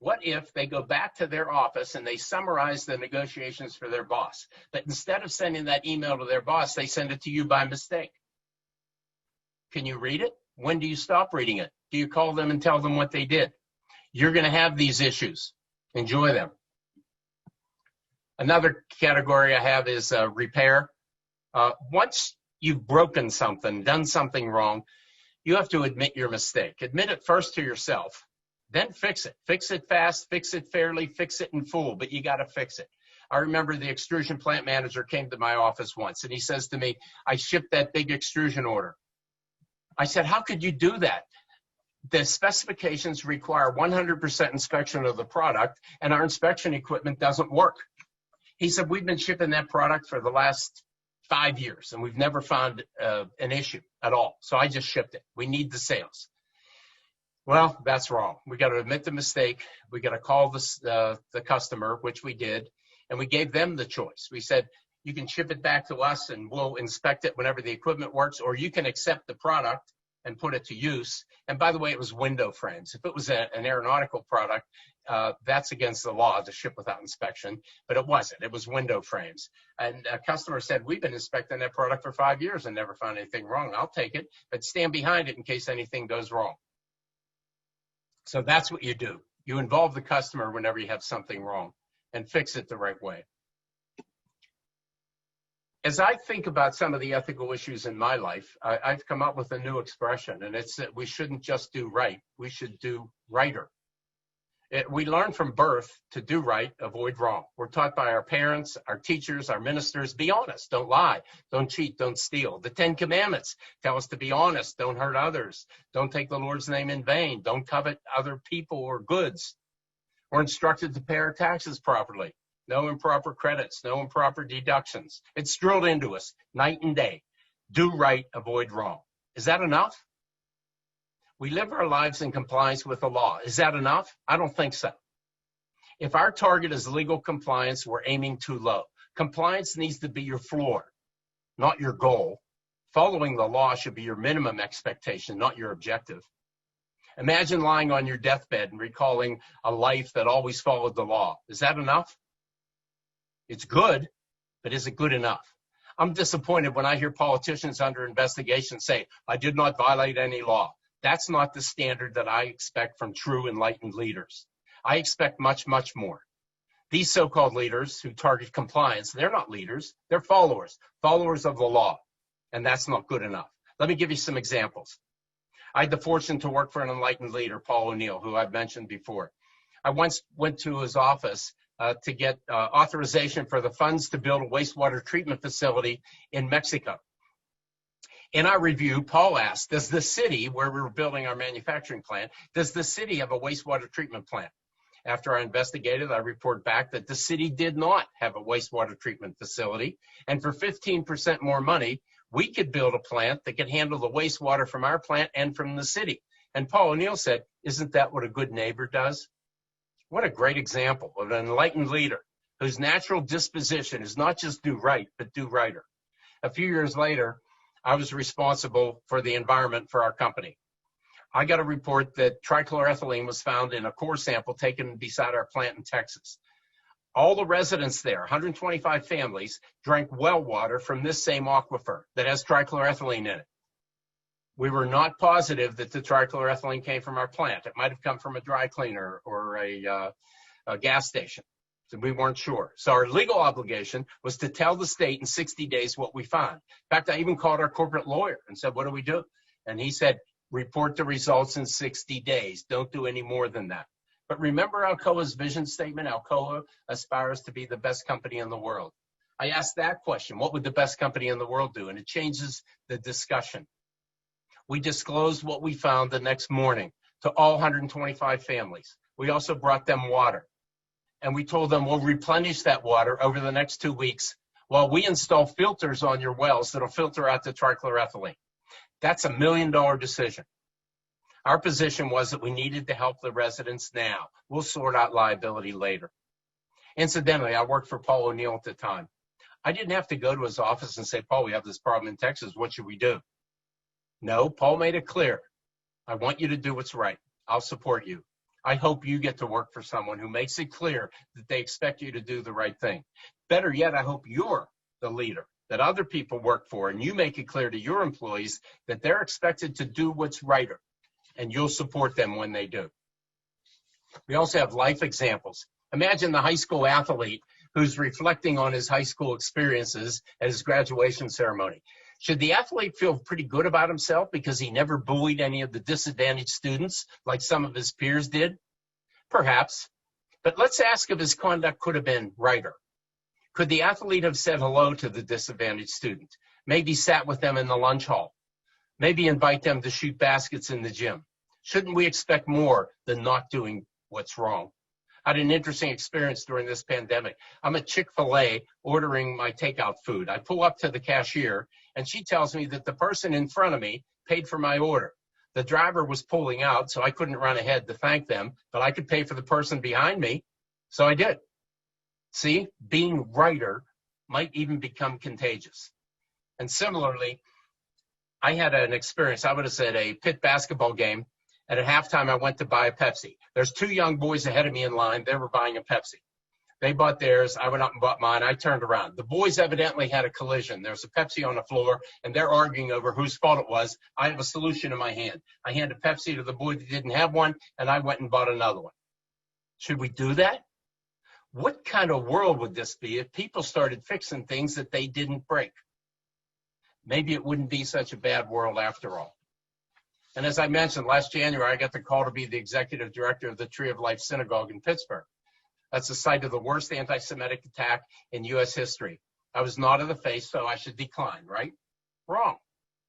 What if they go back to their office and they summarize the negotiations for their boss? But instead of sending that email to their boss, they send it to you by mistake. Can you read it? When do you stop reading it? Do you call them and tell them what they did? You're going to have these issues. Enjoy them. Another category I have is repair. Once you've broken something, done something wrong, you have to admit your mistake. Admit it first to yourself, then fix it. Fix it fast, fix it fairly, fix it in full, but you got to fix it. I remember the extrusion plant manager came to my office once, and he says to me, I shipped that big extrusion order. I said, how could you do that? The specifications require 100% inspection of the product, and our inspection equipment doesn't work. He said, we've been shipping that product for the last 5 years, and we've never found an issue at all. So I just shipped it. We need the sales. Well, that's wrong. We got to admit the mistake. We got to call the customer, which we did, and we gave them the choice. We said, you can ship it back to us, and we'll inspect it whenever the equipment works, or you can accept the product and put it to use. And by the way, it was window frames. If it was an aeronautical product, that's against the law to ship without inspection, but it wasn't. It was window frames. And a customer said, we've been inspecting that product for 5 years and never found anything wrong. I'll take it, but stand behind it in case anything goes wrong. So that's what you do. You involve the customer whenever you have something wrong and fix it the right way. As I think about some of the ethical issues in my life, I've come up with a new expression, and it's that we shouldn't just do right, we should do righter. We learn from birth to do right, avoid wrong. We're taught by our parents, our teachers, our ministers, be honest, don't lie, don't cheat, don't steal. The 10 Commandments tell us to be honest, don't hurt others, don't take the Lord's name in vain, don't covet other people or goods. We're instructed to pay our taxes properly. No improper credits, no improper deductions. It's drilled into us night and day. Do right, avoid wrong. Is that enough? We live our lives in compliance with the law. Is that enough? I don't think so. If our target is legal compliance, we're aiming too low. Compliance needs to be your floor, not your goal. Following the law should be your minimum expectation, not your objective. Imagine lying on your deathbed and recalling a life that always followed the law. Is that enough? It's good, but is it good enough? I'm disappointed when I hear politicians under investigation say, I did not violate any law. That's not the standard that I expect from true enlightened leaders. I expect much, much more. These so-called leaders who target compliance, they're not leaders, they're followers of the law, and that's not good enough. Let me give you some examples. I had the fortune to work for an enlightened leader, Paul O'Neill, who I've mentioned before. I once went to his office to get authorization for the funds to build a wastewater treatment facility in Mexico. In our review, Paul asked, does the city, where we were building our manufacturing plant, does the city have a wastewater treatment plant? After I investigated, I report back that the city did not have a wastewater treatment facility, and for 15% more money, we could build a plant that could handle the wastewater from our plant and from the city. And Paul O'Neill said, isn't that what a good neighbor does? What a great example of an enlightened leader whose natural disposition is not just do right, but do righter. A few years later, I was responsible for the environment for our company. I got a report that trichloroethylene was found in a core sample taken beside our plant in Texas. All the residents there, 125 families, drank well water from this same aquifer that has trichloroethylene in it. We were not positive that the trichloroethylene came from our plant. It might have come from a dry cleaner or a gas station. So we weren't sure. So our legal obligation was to tell the state in 60 days what we found. In fact, I even called our corporate lawyer and said, what do we do? And he said, report the results in 60 days. Don't do any more than that. But remember Alcoa's vision statement? Alcoa aspires to be the best company in the world. I asked that question, what would the best company in the world do? And it changes the discussion. We disclosed what we found the next morning to all 125 families. We also brought them water. And we told them we'll replenish that water over the next 2 weeks while we install filters on your wells that'll filter out the trichloroethylene. That's $1 million decision. Our position was that we needed to help the residents now. We'll sort out liability later. Incidentally, I worked for Paul O'Neill at the time. I didn't have to go to his office and say, Paul, we have this problem in Texas. What should we do? No, Paul made it clear. I want you to do what's right. I'll support you. I hope you get to work for someone who makes it clear that they expect you to do the right thing. Better yet, I hope you're the leader that other people work for, and you make it clear to your employees that they're expected to do what's righter, and you'll support them when they do. We also have life examples. Imagine the high school athlete who's reflecting on his high school experiences at his graduation ceremony. Should the athlete feel pretty good about himself because he never bullied any of the disadvantaged students like some of his peers did? Perhaps. But let's ask if his conduct could have been righter. Could the athlete have said hello to the disadvantaged student? Maybe sat with them in the lunch hall. Maybe invite them to shoot baskets in the gym. Shouldn't we expect more than not doing what's wrong? I had an interesting experience during this pandemic. I'm at Chick-fil-A ordering my takeout food. I pull up to the cashier, and she tells me that the person in front of me paid for my order. The driver was pulling out, so I couldn't run ahead to thank them, but I could pay for the person behind me, so I did. See, being righter might even become contagious. And similarly, I had an experience. I was at a Pitt basketball game, and at halftime, I went to buy a Pepsi. There's 2 young boys ahead of me in line. They were buying a Pepsi. They bought theirs. I went up and bought mine. I turned around. The boys evidently had a collision. There's a Pepsi on the floor, and they're arguing over whose fault it was. I have a solution in my hand. I handed Pepsi to the boy that didn't have one, and I went and bought another one. Should we do that? What kind of world would this be if people started fixing things that they didn't break? Maybe it wouldn't be such a bad world after all. And as I mentioned, last January, I got the call to be the executive director of the Tree of Life Synagogue in Pittsburgh. That's the site of the worst anti-Semitic attack in U.S. history. I was not of the faith, so I should decline, right? Wrong.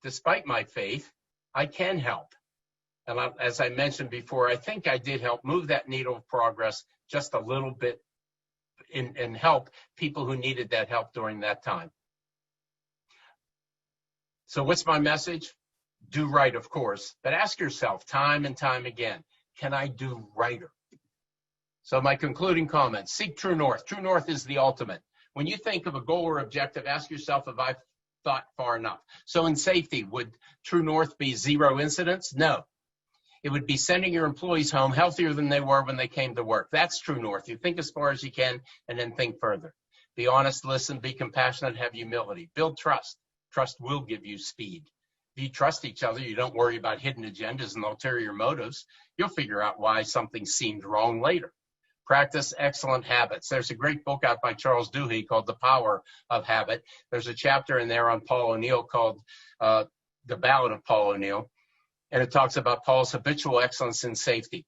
Despite my faith, I can help. And as I mentioned before, I think I did help move that needle of progress just a little bit and help people who needed that help during that time. So what's my message? Do right, of course, but ask yourself time and time again, can I do righter? So my concluding comments, seek true north. True north is the ultimate. When you think of a goal or objective, ask yourself if I've thought far enough. So in safety, would true north be 0 incidents? No. It would be sending your employees home healthier than they were when they came to work. That's true north. You think as far as you can and then think further. Be honest, listen, be compassionate, have humility. Build trust. Trust will give you speed. If you trust each other, you don't worry about hidden agendas and ulterior motives. You'll figure out why something seemed wrong later. Practice excellent habits. There's a great book out by Charles Duhigg called The Power of Habit. There's a chapter in there on Paul O'Neill called The Ballad of Paul O'Neill, and it talks about Paul's habitual excellence in safety.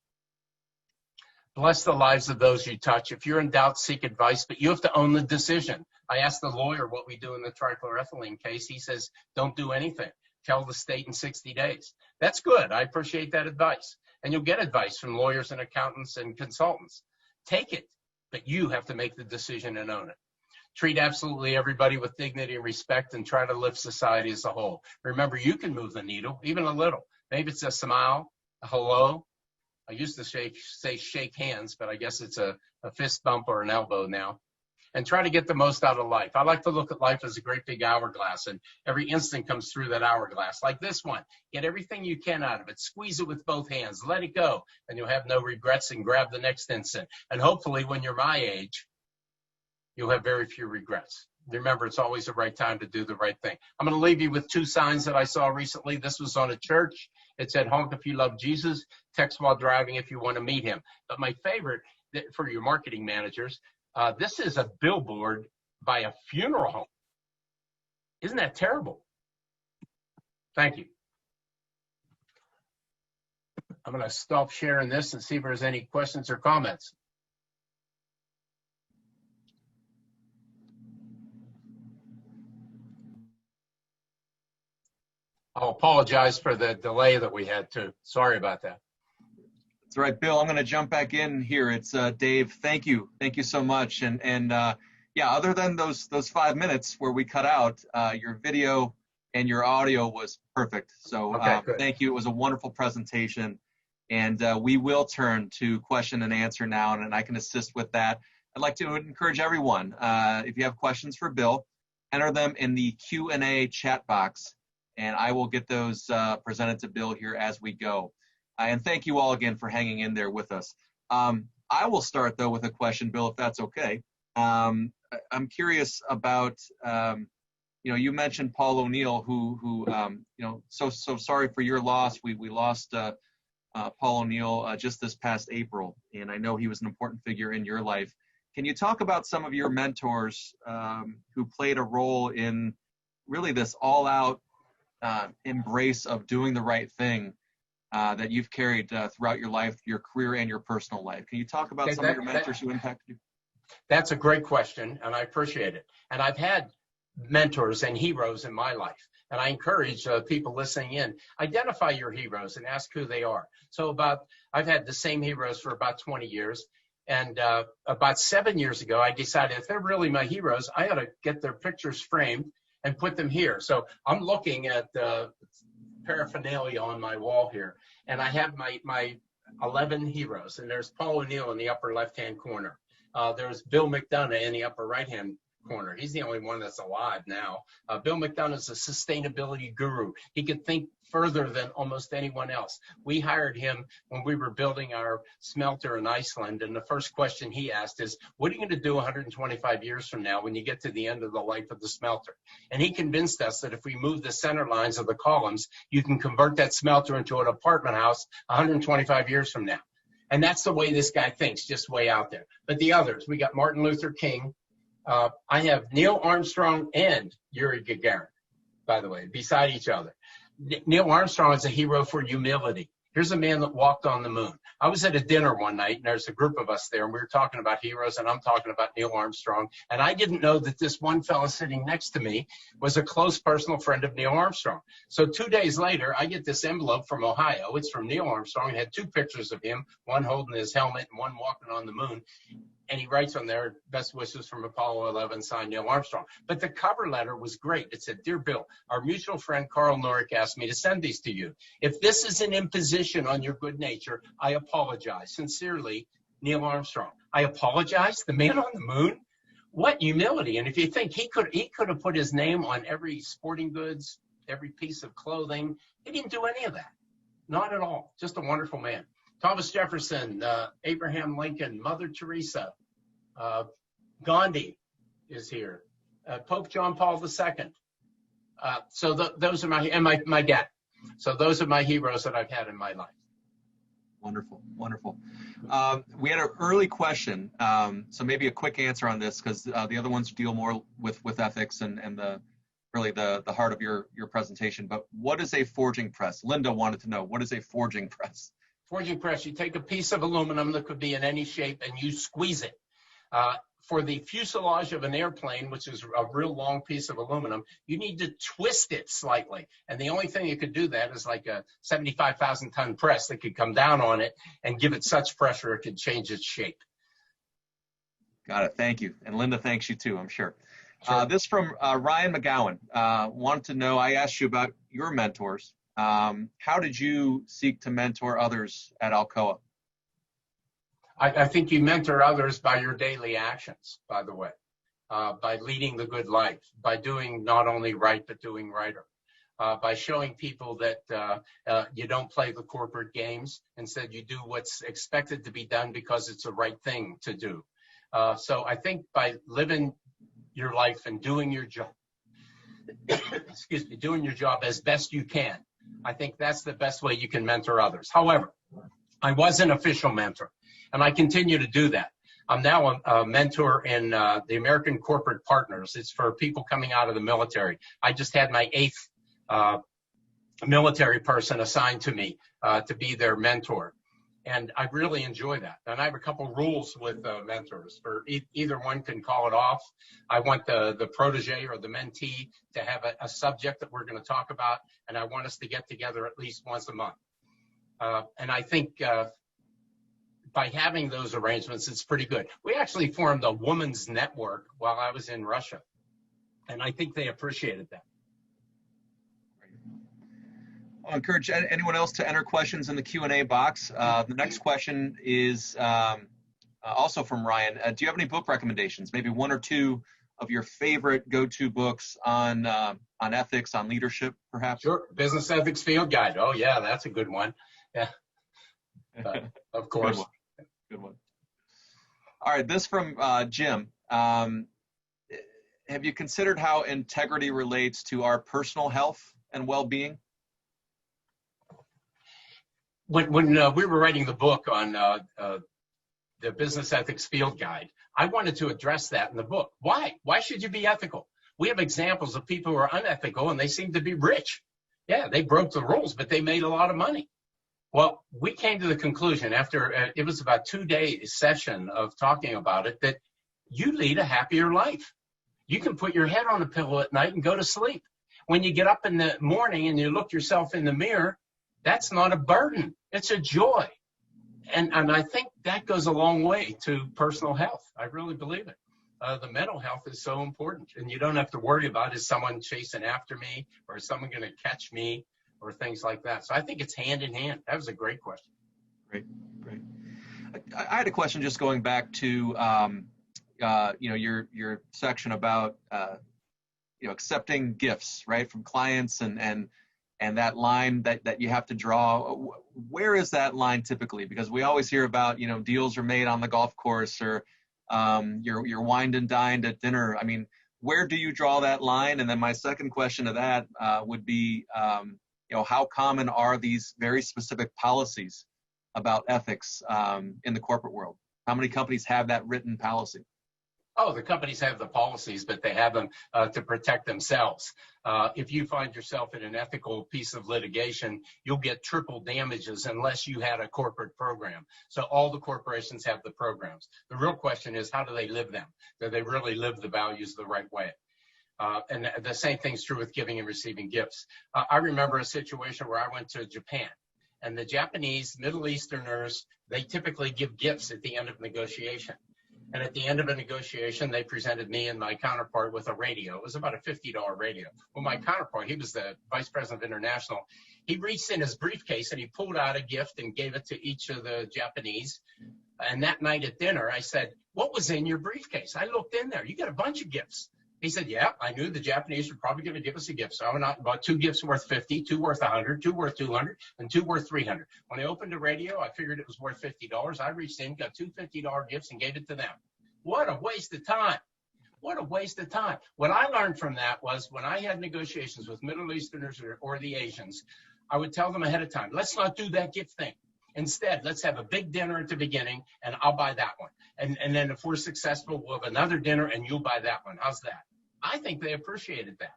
Bless the lives of those you touch. If you're in doubt, seek advice, but you have to own the decision. I asked the lawyer what we do in the trichloroethylene case. He says, don't do anything. Tell the state in 60 days. That's good. I appreciate that advice. And you'll get advice from lawyers and accountants and consultants. Take it, but you have to make the decision and own it. Treat absolutely everybody with dignity and respect and try to lift society as a whole. Remember, you can move the needle, even a little. Maybe it's a smile, a hello. I used to say shake hands, but I guess it's a fist bump or an elbow now. And try to get the most out of life. I like to look at life as a great big hourglass, and every instant comes through that hourglass, like this one. Get everything you can out of it. Squeeze it with both hands. Let it go, and you'll have no regrets, and grab the next instant. And hopefully, when you're my age, you'll have very few regrets. Remember, it's always the right time to do the right thing. I'm going to leave you with 2 signs that I saw recently. This was on a church. It said, honk if you love Jesus, text while driving if you want to meet him. But my favorite, for your marketing managers, this is a billboard by a funeral home. Isn't that terrible? Thank you. I'm going to stop sharing this and see if there's any questions or comments. I'll apologize for the delay that we had too. Sorry about that. That's right, Bill. I'm going to jump back in here. It's Dave. Thank you so much. And yeah, other than those 5 minutes where we cut out, your video and your audio was perfect. So Okay, thank you. It was a wonderful presentation, and we will turn to question and answer now, and I can assist with that. I'd like to encourage everyone, if you have questions for Bill, enter them in the Q&A chat box, and I will get those presented to Bill here as we go. And thank you all again for hanging in there with us. I will start, though, with a question, Bill, if that's okay. I'm curious about, you mentioned Paul O'Neill, who so sorry for your loss. We lost Paul O'Neill just this past April, and I know he was an important figure in your life. Can you talk about some of your mentors who played a role in really this all-out embrace of doing the right thing that you've carried throughout your life, your career, and your personal life? Can you talk about some of your mentors who impacted you? That's a great question, and I appreciate it. And I've had mentors and heroes in my life, and I encourage people listening in, identify your heroes and ask who they are. So I've had the same heroes for about 20 years. And about 7 years ago, I decided if they're really my heroes, I ought to get their pictures framed and put them here. So I'm looking at the paraphernalia on my wall here, and I have my 11 heroes. And there's Paul O'Neill in the upper left-hand corner. There's Bill McDonough in the upper right-hand corner. He's the only one that's alive now. Bill McDonough is a sustainability guru. He could think further than almost anyone else. We hired him when we were building our smelter in Iceland, and the first question he asked is, what are you going to do 125 years from now when you get to the end of the life of the smelter? And he convinced us that if we move the center lines of the columns, you can convert that smelter into an apartment house 125 years from now. And that's the way this guy thinks, just way out there. But the others, we got Martin Luther King. I have Neil Armstrong and Yuri Gagarin, by the way, beside each other. Neil Armstrong is a hero for humility. Here's a man that walked on the moon. I was at a dinner one night, and there's a group of us there, and we were talking about heroes, and I'm talking about Neil Armstrong. And I didn't know that this one fellow sitting next to me was a close personal friend of Neil Armstrong. So 2 days later, I get this envelope from Ohio. It's from Neil Armstrong. It had two pictures of him, one holding his helmet and one walking on the moon. And he writes on there, best wishes from Apollo 11, signed Neil Armstrong. But the cover letter was great. It said, Dear Bill, our mutual friend Carl Norick asked me to send these to you. If this is an imposition on your good nature, I apologize. Sincerely, Neil Armstrong. I apologize? The man on the moon? What humility. And if you think he could have put his name on every sporting goods, every piece of clothing. He didn't do any of that. Not at all. Just a wonderful man. Thomas Jefferson, Abraham Lincoln, Mother Teresa, Gandhi is here, Pope John Paul II. So those are my dad. So those are my heroes that I've had in my life. Wonderful, wonderful. We had an early question, so maybe a quick answer on this, because the other ones deal more with ethics and really the heart of your presentation. But what is a forging press? Linda wanted to know, what is a forging press? Forging press, you take a piece of aluminum that could be in any shape and you squeeze it. For the fuselage of an airplane, which is a real long piece of aluminum, you need to twist it slightly. And the only thing you could do that is like a 75,000-ton press that could come down on it and give it such pressure it could change its shape. Got it. Thank you. And Linda thanks you too, I'm sure. This from Ryan McGowan. Wanted to know, I asked you about your mentors. How did you seek to mentor others at Alcoa? I think you mentor others by your daily actions, by the way, by leading the good life, by doing not only right, but doing righter, by showing people that you don't play the corporate games. Instead, you do what's expected to be done because it's the right thing to do. So I think by living your life and doing your job, doing your job as best you can, I think that's the best way you can mentor others. However, I was an official mentor, and I continue to do that. I'm now a mentor in the American Corporate Partners. It's for people coming out of the military. I just had my 8th military person assigned to me to be their mentor. And I really enjoy that. And I have a couple rules with mentors. For either one can call it off. I want the protege or the mentee to have a subject that we're going to talk about, and I want us to get together at least once a month. And I think by having those arrangements, it's pretty good. We actually formed a women's network while I was in Russia, and I think they appreciated that. I'll encourage anyone else to enter questions in the Q&A box. The next question is also from Ryan. Do you have any book recommendations? Maybe one or two of your favorite go-to books on ethics, on leadership, perhaps? Sure. Business Ethics Field Guide. Oh, yeah, that's a good one. Yeah, of course. Good one. All right, this from Jim. Have you considered how integrity relates to our personal health and well-being? When we were writing the book on the Business Ethics Field Guide, I wanted to address that in the book. Why? Why should you be ethical? We have examples of people who are unethical and they seem to be rich. Yeah, they broke the rules, but they made a lot of money. Well, we came to the conclusion after it was about 2-day session of talking about it that you lead a happier life. You can put your head on a pillow at night and go to sleep. When you get up in the morning and you look yourself in the mirror, that's not a burden. It's a joy. And I think that goes a long way to personal health. I really believe it. The mental health is so important. And you don't have to worry about, is someone chasing after me, or is someone going to catch me, or things like that. So I think it's hand in hand. That was a great question. Great. I had a question just going back to your section about accepting gifts, right, from clients and that line that you have to draw. Where is that line typically? Because we always hear about, deals are made on the golf course, or you're wined and dined at dinner. I mean, where do you draw that line? And then my second question to that would be, how common are these very specific policies about ethics in the corporate world? How many companies have that written policy? Oh, the companies have the policies, but they have them to protect themselves. If you find yourself in an ethical piece of litigation, you'll get triple damages unless you had a corporate program. So all the corporations have the programs. The real question is, how do they live them? Do they really live the values the right way? And the same thing's true with giving and receiving gifts. I remember a situation where I went to Japan, and the Japanese, Middle Easterners, they typically give gifts at the end of negotiation. And at the end of a negotiation, they presented me and my counterpart with a radio. It was about a $50 radio. Well, my counterpart, he was the Vice President of International. He reached in his briefcase and he pulled out a gift and gave it to each of the Japanese. And that night at dinner, I said, "What was in your briefcase?" I looked in there. "You got a bunch of gifts." He said, "Yeah, I knew the Japanese were probably going to give us a gift. So I bought 2 gifts worth 50, 2 worth 100, 2 worth 200, and 2 worth 300. When I opened the radio, I figured it was worth $50. I reached in, got 2 $50 gifts, and gave it to them. What a waste of time. What a waste of time. What I learned from that was when I had negotiations with Middle Easterners or the Asians, I would tell them ahead of time, let's not do that gift thing. Instead, let's have a big dinner at the beginning, and I'll buy that one. And then if we're successful, we'll have another dinner, and you'll buy that one. How's that? I think they appreciated that.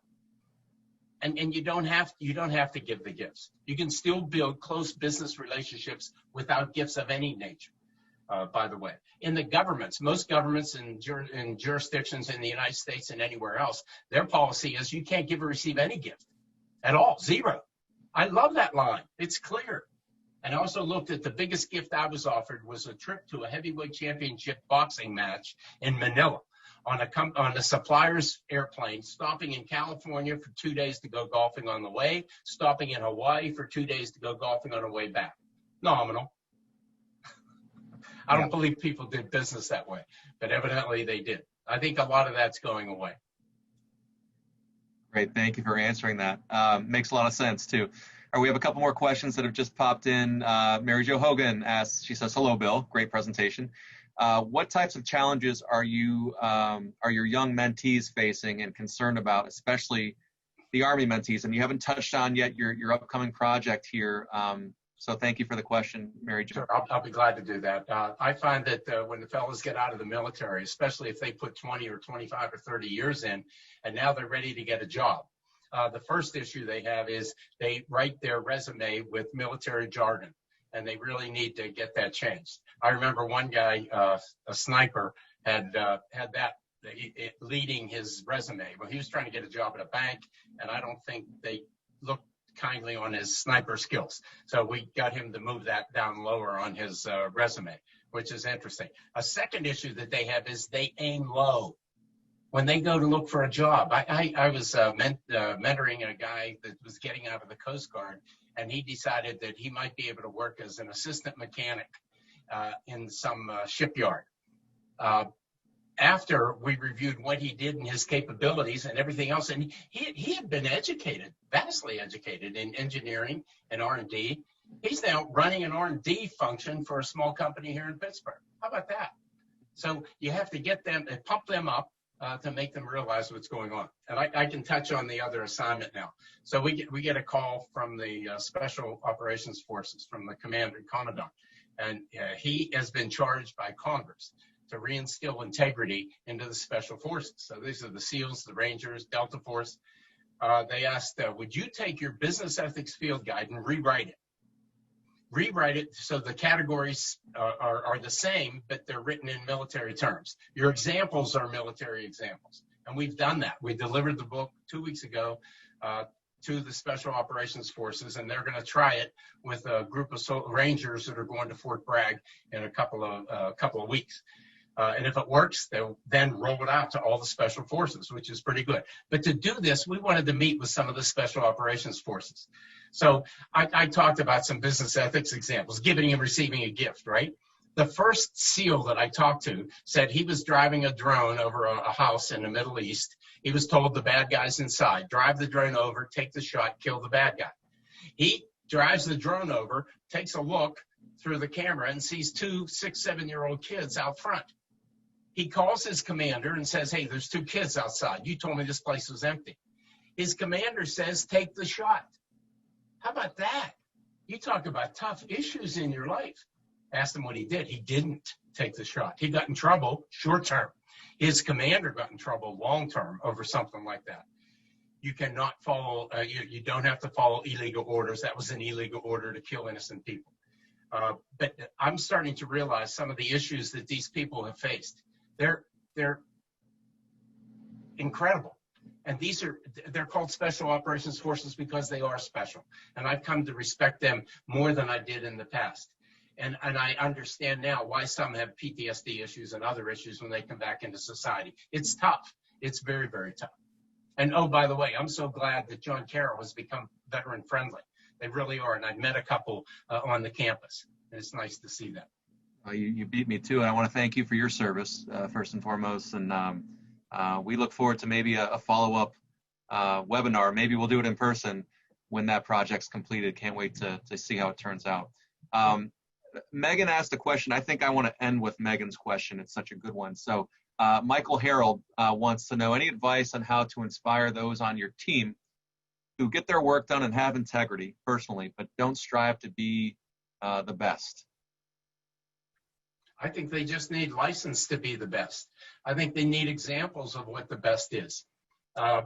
And you don't have to give the gifts. You can still build close business relationships without gifts of any nature. By the way, in the governments, most governments and jurisdictions in the United States and anywhere else, their policy is you can't give or receive any gift at all, 0. I love that line. It's clear. And I also looked at the biggest gift I was offered was a trip to a heavyweight championship boxing match in Manila on a supplier's airplane, stopping in California for 2 days to go golfing on the way, stopping in Hawaii for 2 days to go golfing on the way back. Nominal. I don't believe people did business that way, but evidently they did. I think a lot of that's going away. Great. Thank you for answering that. Makes a lot of sense, too. All right, we have a couple more questions that have just popped in. Mary Jo Hogan asks, she says, "Hello, Bill. Great presentation. What types of challenges are your young mentees facing and concerned about, especially the Army mentees?" And you haven't touched on yet your upcoming project here. So thank you for the question, Mary Jo. Sure, I'll be glad to do that. I find that when the fellows get out of the military, especially if they put 20 or 25 or 30 years in, and now they're ready to get a job, the first issue they have is they write their resume with military jargon. and they really need to get that changed. I remember one guy, a sniper, had that leading his resume. Well, he was trying to get a job at a bank, and I don't think they looked kindly on his sniper skills. So we got him to move that down lower on his resume, which is interesting. A second issue that they have is they aim low when they go to look for a job. I was mentoring a guy that was getting out of the Coast Guard, and he decided that he might be able to work as an assistant mechanic in some shipyard. After we reviewed what he did and his capabilities and everything else, and he had been educated, vastly educated in engineering and R&D. He's now running an R&D function for a small company here in Pittsburgh. How about that? So you have to get them and pump them up to make them realize what's going on. And I can touch on the other assignment now. So we get a call from the Special Operations Forces, from the Commander Commandant, and he has been charged by Congress to reinstill integrity into the Special Forces. So these are the SEALs, the Rangers, Delta Force. They asked, would you take your business ethics field guide and rewrite it? Rewrite it so the categories are the same, but they're written in military terms. Your examples are military examples. And we've done that. We delivered the book 2 weeks ago to the Special Operations Forces, and they're going to try it with a group of Rangers that are going to Fort Bragg in a couple of weeks. And if it works, they'll then roll it out to all the special forces, which is pretty good. But to do this, we wanted to meet with some of the Special Operations Forces. So I talked about some business ethics examples, giving and receiving a gift, right? The first SEAL that I talked to said he was driving a drone over a house in the Middle East. He was told the bad guy's inside. Drive the drone over, take the shot, kill the bad guy. He drives the drone over, takes a look through the camera, and sees 2 6, 7-year-old kids out front. He calls his commander and says, hey, there's 2 kids outside. You told me this place was empty. His commander says, take the shot. How about that? You talk about tough issues in your life. Asked him what he did. He didn't take the shot. He got in trouble short term. His commander got in trouble long term over something like that. You cannot follow, you don't have to follow illegal orders. That was an illegal order to kill innocent people. But I'm starting to realize some of the issues that these people have faced. They're incredible. And they're called Special Operations Forces because they are special. And I've come to respect them more than I did in the past. And I understand now why some have PTSD issues and other issues when they come back into society. It's tough. It's very, very tough. And oh, by the way, I'm so glad that John Carroll has become veteran friendly. They really are. And I've met a couple on the campus. And it's nice to see them. You beat me too, and I want to thank you for your service, first and foremost. And we look forward to maybe a follow-up webinar. Maybe we'll do it in person when that project's completed. Can't wait to see how it turns out. Megan asked a question. I think I want to end with Megan's question. It's such a good one. So Michael Harold wants to know any advice on how to inspire those on your team who get their work done and have integrity personally, but don't strive to be the best. I think they just need license to be the best. I think they need examples of what the best is. I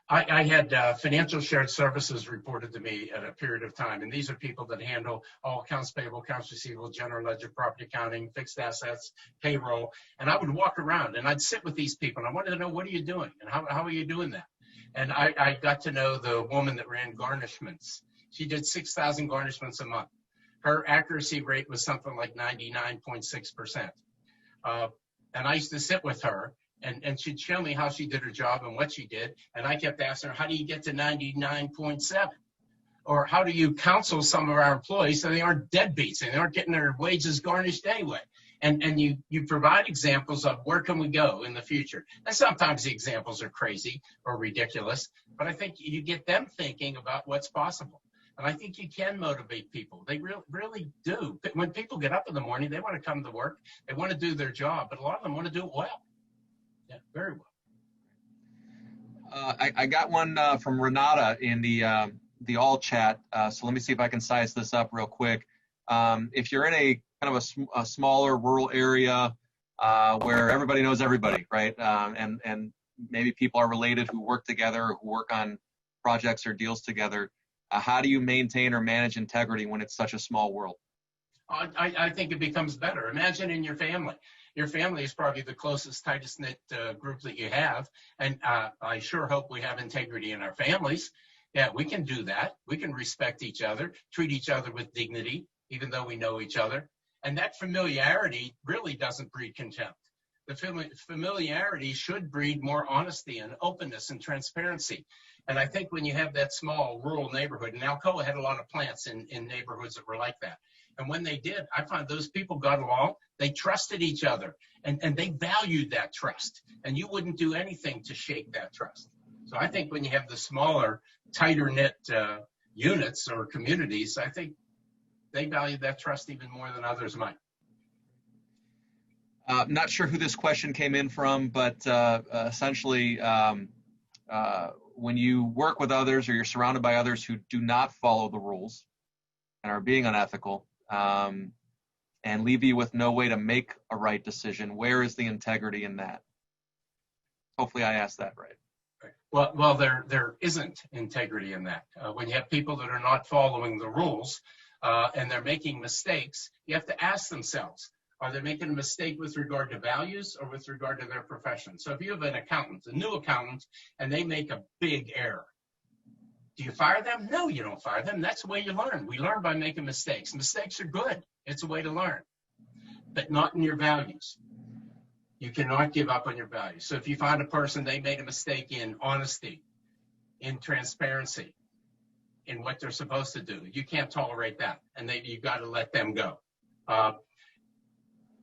had financial shared services reported to me at a period of time, and these are people that handle all accounts payable, accounts receivable, general ledger, property accounting, fixed assets, payroll. And I would walk around and I'd sit with these people and I wanted to know, what are you doing? And how are you doing that? And I got to know the woman that ran garnishments. She did 6,000 garnishments a month. Her accuracy rate was something like 99.6%. And I used to sit with her, and she'd show me how she did her job and what she did. And I kept asking her, how do you get to 99.7? Or how do you counsel some of our employees so they aren't deadbeats and they aren't getting their wages garnished anyway? And you provide examples of where can we go in the future. And sometimes the examples are crazy or ridiculous, but I think you get them thinking about what's possible. And I think you can motivate people. They really do. When people get up in the morning, they want to come to work. They want to do their job, but a lot of them want to do it well. Yeah, very well. I got one from Renata in the all chat. So let me see if I can size this up real quick. If you're in a kind of a smaller rural area where everybody knows everybody, right? And maybe people are related who work together or who work on projects or deals together. How do you maintain or manage integrity when it's such a small world? I think it becomes better. Imagine in your family. Your family is probably the closest, tightest knit group that you have. And I sure hope we have integrity in our families. Yeah, we can do that. We can respect each other, treat each other with dignity, even though we know each other. And that familiarity really doesn't breed contempt. The familiarity should breed more honesty and openness and transparency. And I think when you have that small rural neighborhood, and Alcoa had a lot of plants in neighborhoods that were like that. And when they did, I found those people got along, they trusted each other, and they valued that trust. And you wouldn't do anything to shake that trust. So I think when you have the smaller, tighter knit units or communities, I think they value that trust even more than others might. Not sure who this question came in from, but essentially, when you work with others or you're surrounded by others who do not follow the rules and are being unethical, and leave you with no way to make a right decision, where is the integrity in that? Hopefully I asked that right. Well, there isn't integrity in that. When you have people that are not following the rules and they're making mistakes, you have to ask themselves, are they making a mistake with regard to values or with regard to their profession? So if you have an accountant, a new accountant, and they make a big error, do you fire them? No, you don't fire them. That's the way you learn. We learn by making mistakes. Mistakes are good. It's a way to learn, but not in your values. You cannot give up on your values. So if you find a person, they made a mistake in honesty, in transparency, in what they're supposed to do, you can't tolerate that. And you've got to let them go.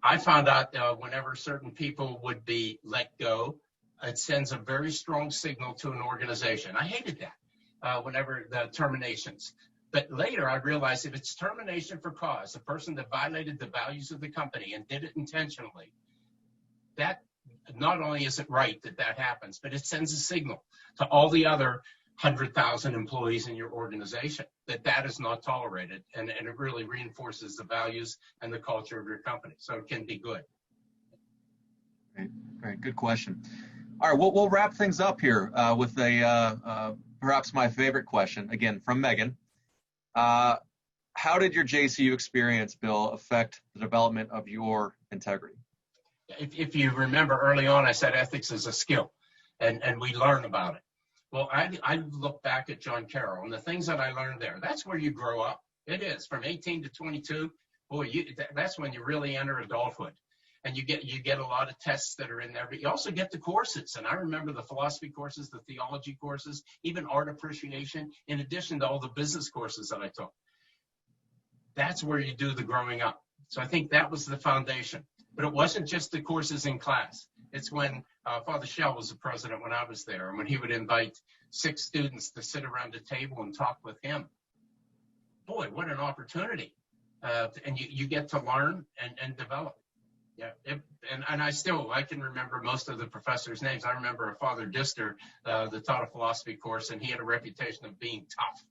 I found out whenever certain people would be let go, it sends a very strong signal to an organization. I hated that whenever the terminations. But later I realized if it's termination for cause, a person that violated the values of the company and did it intentionally, that not only is it right that that happens, but it sends a signal to all the other 100,000 employees in your organization that that is not tolerated, and it really reinforces the values and the culture of your company. So it can be good. Great. Good question. All right, we'll wrap things up here with a perhaps my favorite question, again, from Megan. How did your JCU experience, Bill, affect the development of your integrity? If you remember early on, I said ethics is a skill, and we learn about it. Well, I look back at John Carroll and the things that I learned there. That's where you grow up. It is from 18 to 22. Boy, that's when you really enter adulthood, and you get a lot of tests that are in there. But you also get the courses, and I remember the philosophy courses, the theology courses, even art appreciation, in addition to all the business courses that I took. That's where you do the growing up. So I think that was the foundation. But it wasn't just the courses in class. It's when Father Shell was the president when I was there, and when he would invite 6 students to sit around a table and talk with him. Boy, what an opportunity. And you get to learn and develop. Yeah, and I can remember most of the professors' names. I remember a Father Dister that taught a philosophy course, and he had a reputation of being tough.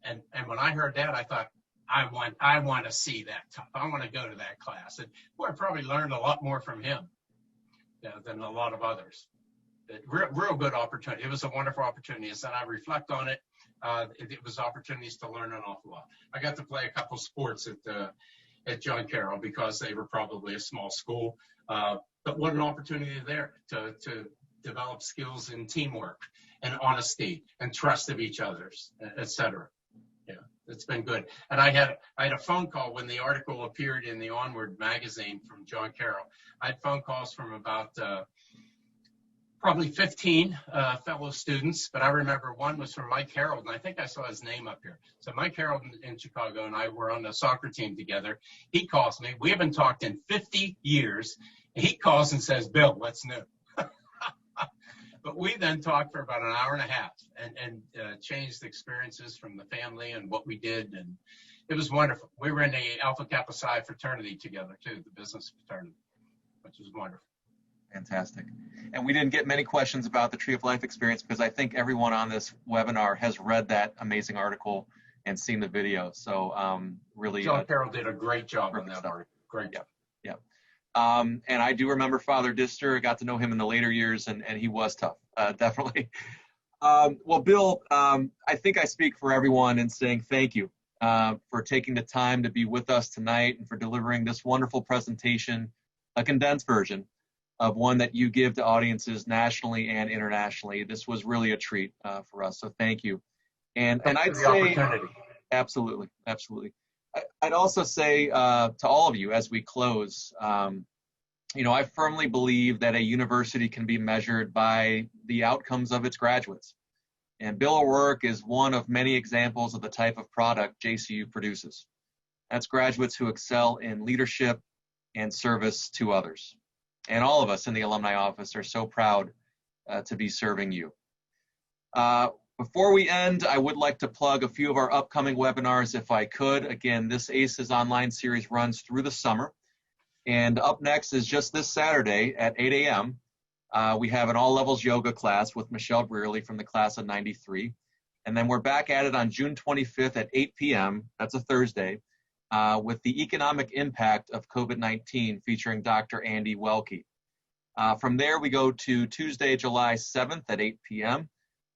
And when I heard that, I thought, I want to see that tough. I want to go to that class. And boy, I probably learned a lot more from him than a lot of others. Real good opportunity. It was a wonderful opportunity. As I reflect on it, it was opportunities to learn an awful lot. I got to play a couple sports at John Carroll because they were probably a small school. But what an opportunity there to develop skills in teamwork and honesty and trust of each other's, et cetera. Yeah, it's been good. And I had a phone call when the article appeared in the Onward magazine from John Carroll. I had phone calls from about probably 15 fellow students, but I remember one was from Mike Harold, and I think I saw his name up here. So Mike Harold in Chicago and I were on the soccer team together. He calls me. We haven't talked in 50 years. And he calls and says, Bill, what's new? But we then talked for about an hour and a half and changed experiences from the family and what we did. And it was wonderful. We were in the Alpha Kappa Psi fraternity together, too, the business fraternity, which was wonderful. Fantastic. And we didn't get many questions about the Tree of Life experience because I think everyone on this webinar has read that amazing article and seen the video. So really. John Carroll did a great job on that article. Great job. Yeah. And I do remember Father Dister. I got to know him in the later years, and he was tough, definitely. Well, Bill, I think I speak for everyone in saying thank you for taking the time to be with us tonight and for delivering this wonderful presentation, a condensed version of one that you give to audiences nationally and internationally. This was really a treat for us, so thank you. And I'd say, absolutely, absolutely. I'd also say to all of you as we close, you know, I firmly believe that a university can be measured by the outcomes of its graduates. And Bill O'Rourke is one of many examples of the type of product JCU produces. That's graduates who excel in leadership and service to others. And all of us in the alumni office are so proud to be serving you. Before we end, I would like to plug a few of our upcoming webinars if I could. Again, this A.C.E.S online series runs through the summer. And up next is just this Saturday at 8 a.m. We have an all-levels yoga class with Michelle Brearley from the class of 93. And then we're back at it on June 25th at 8 p.m. That's a Thursday, with the economic impact of COVID-19 featuring Dr. Andy Welke. From there, we go to Tuesday, July 7th at 8 p.m.,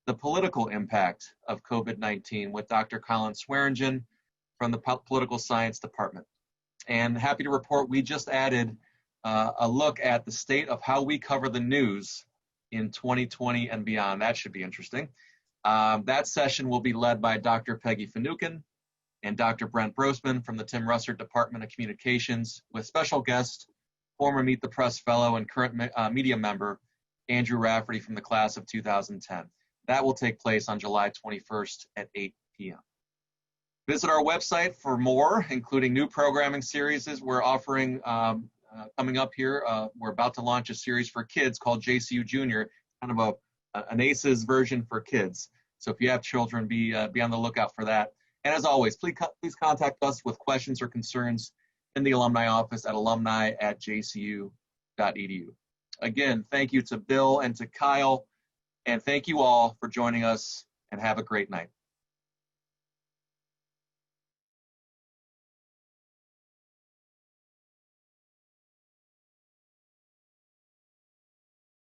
the political impact of COVID-19 with Dr. Colin Swearingen from the Political Science Department. And happy to report we just added a look at the state of how we cover the news in 2020 and beyond. That should be interesting. That session will be led by Dr. Peggy Finucane and Dr. Brent Brosman from the Tim Russert Department of Communications, with special guest, former Meet the Press Fellow and current media member, Andrew Rafferty from the class of 2010. That will take place on July 21st at 8 p.m. Visit our website for more, including new programming series we're offering coming up here. We're about to launch a series for kids called JCU Junior, kind of an A.C.E.S version for kids. So if you have children, be on the lookout for that. And as always, please contact us with questions or concerns in the alumni office at alumni@jcu.edu. Again, thank you to Bill and to Kyle, and thank you all for joining us, and have a great night.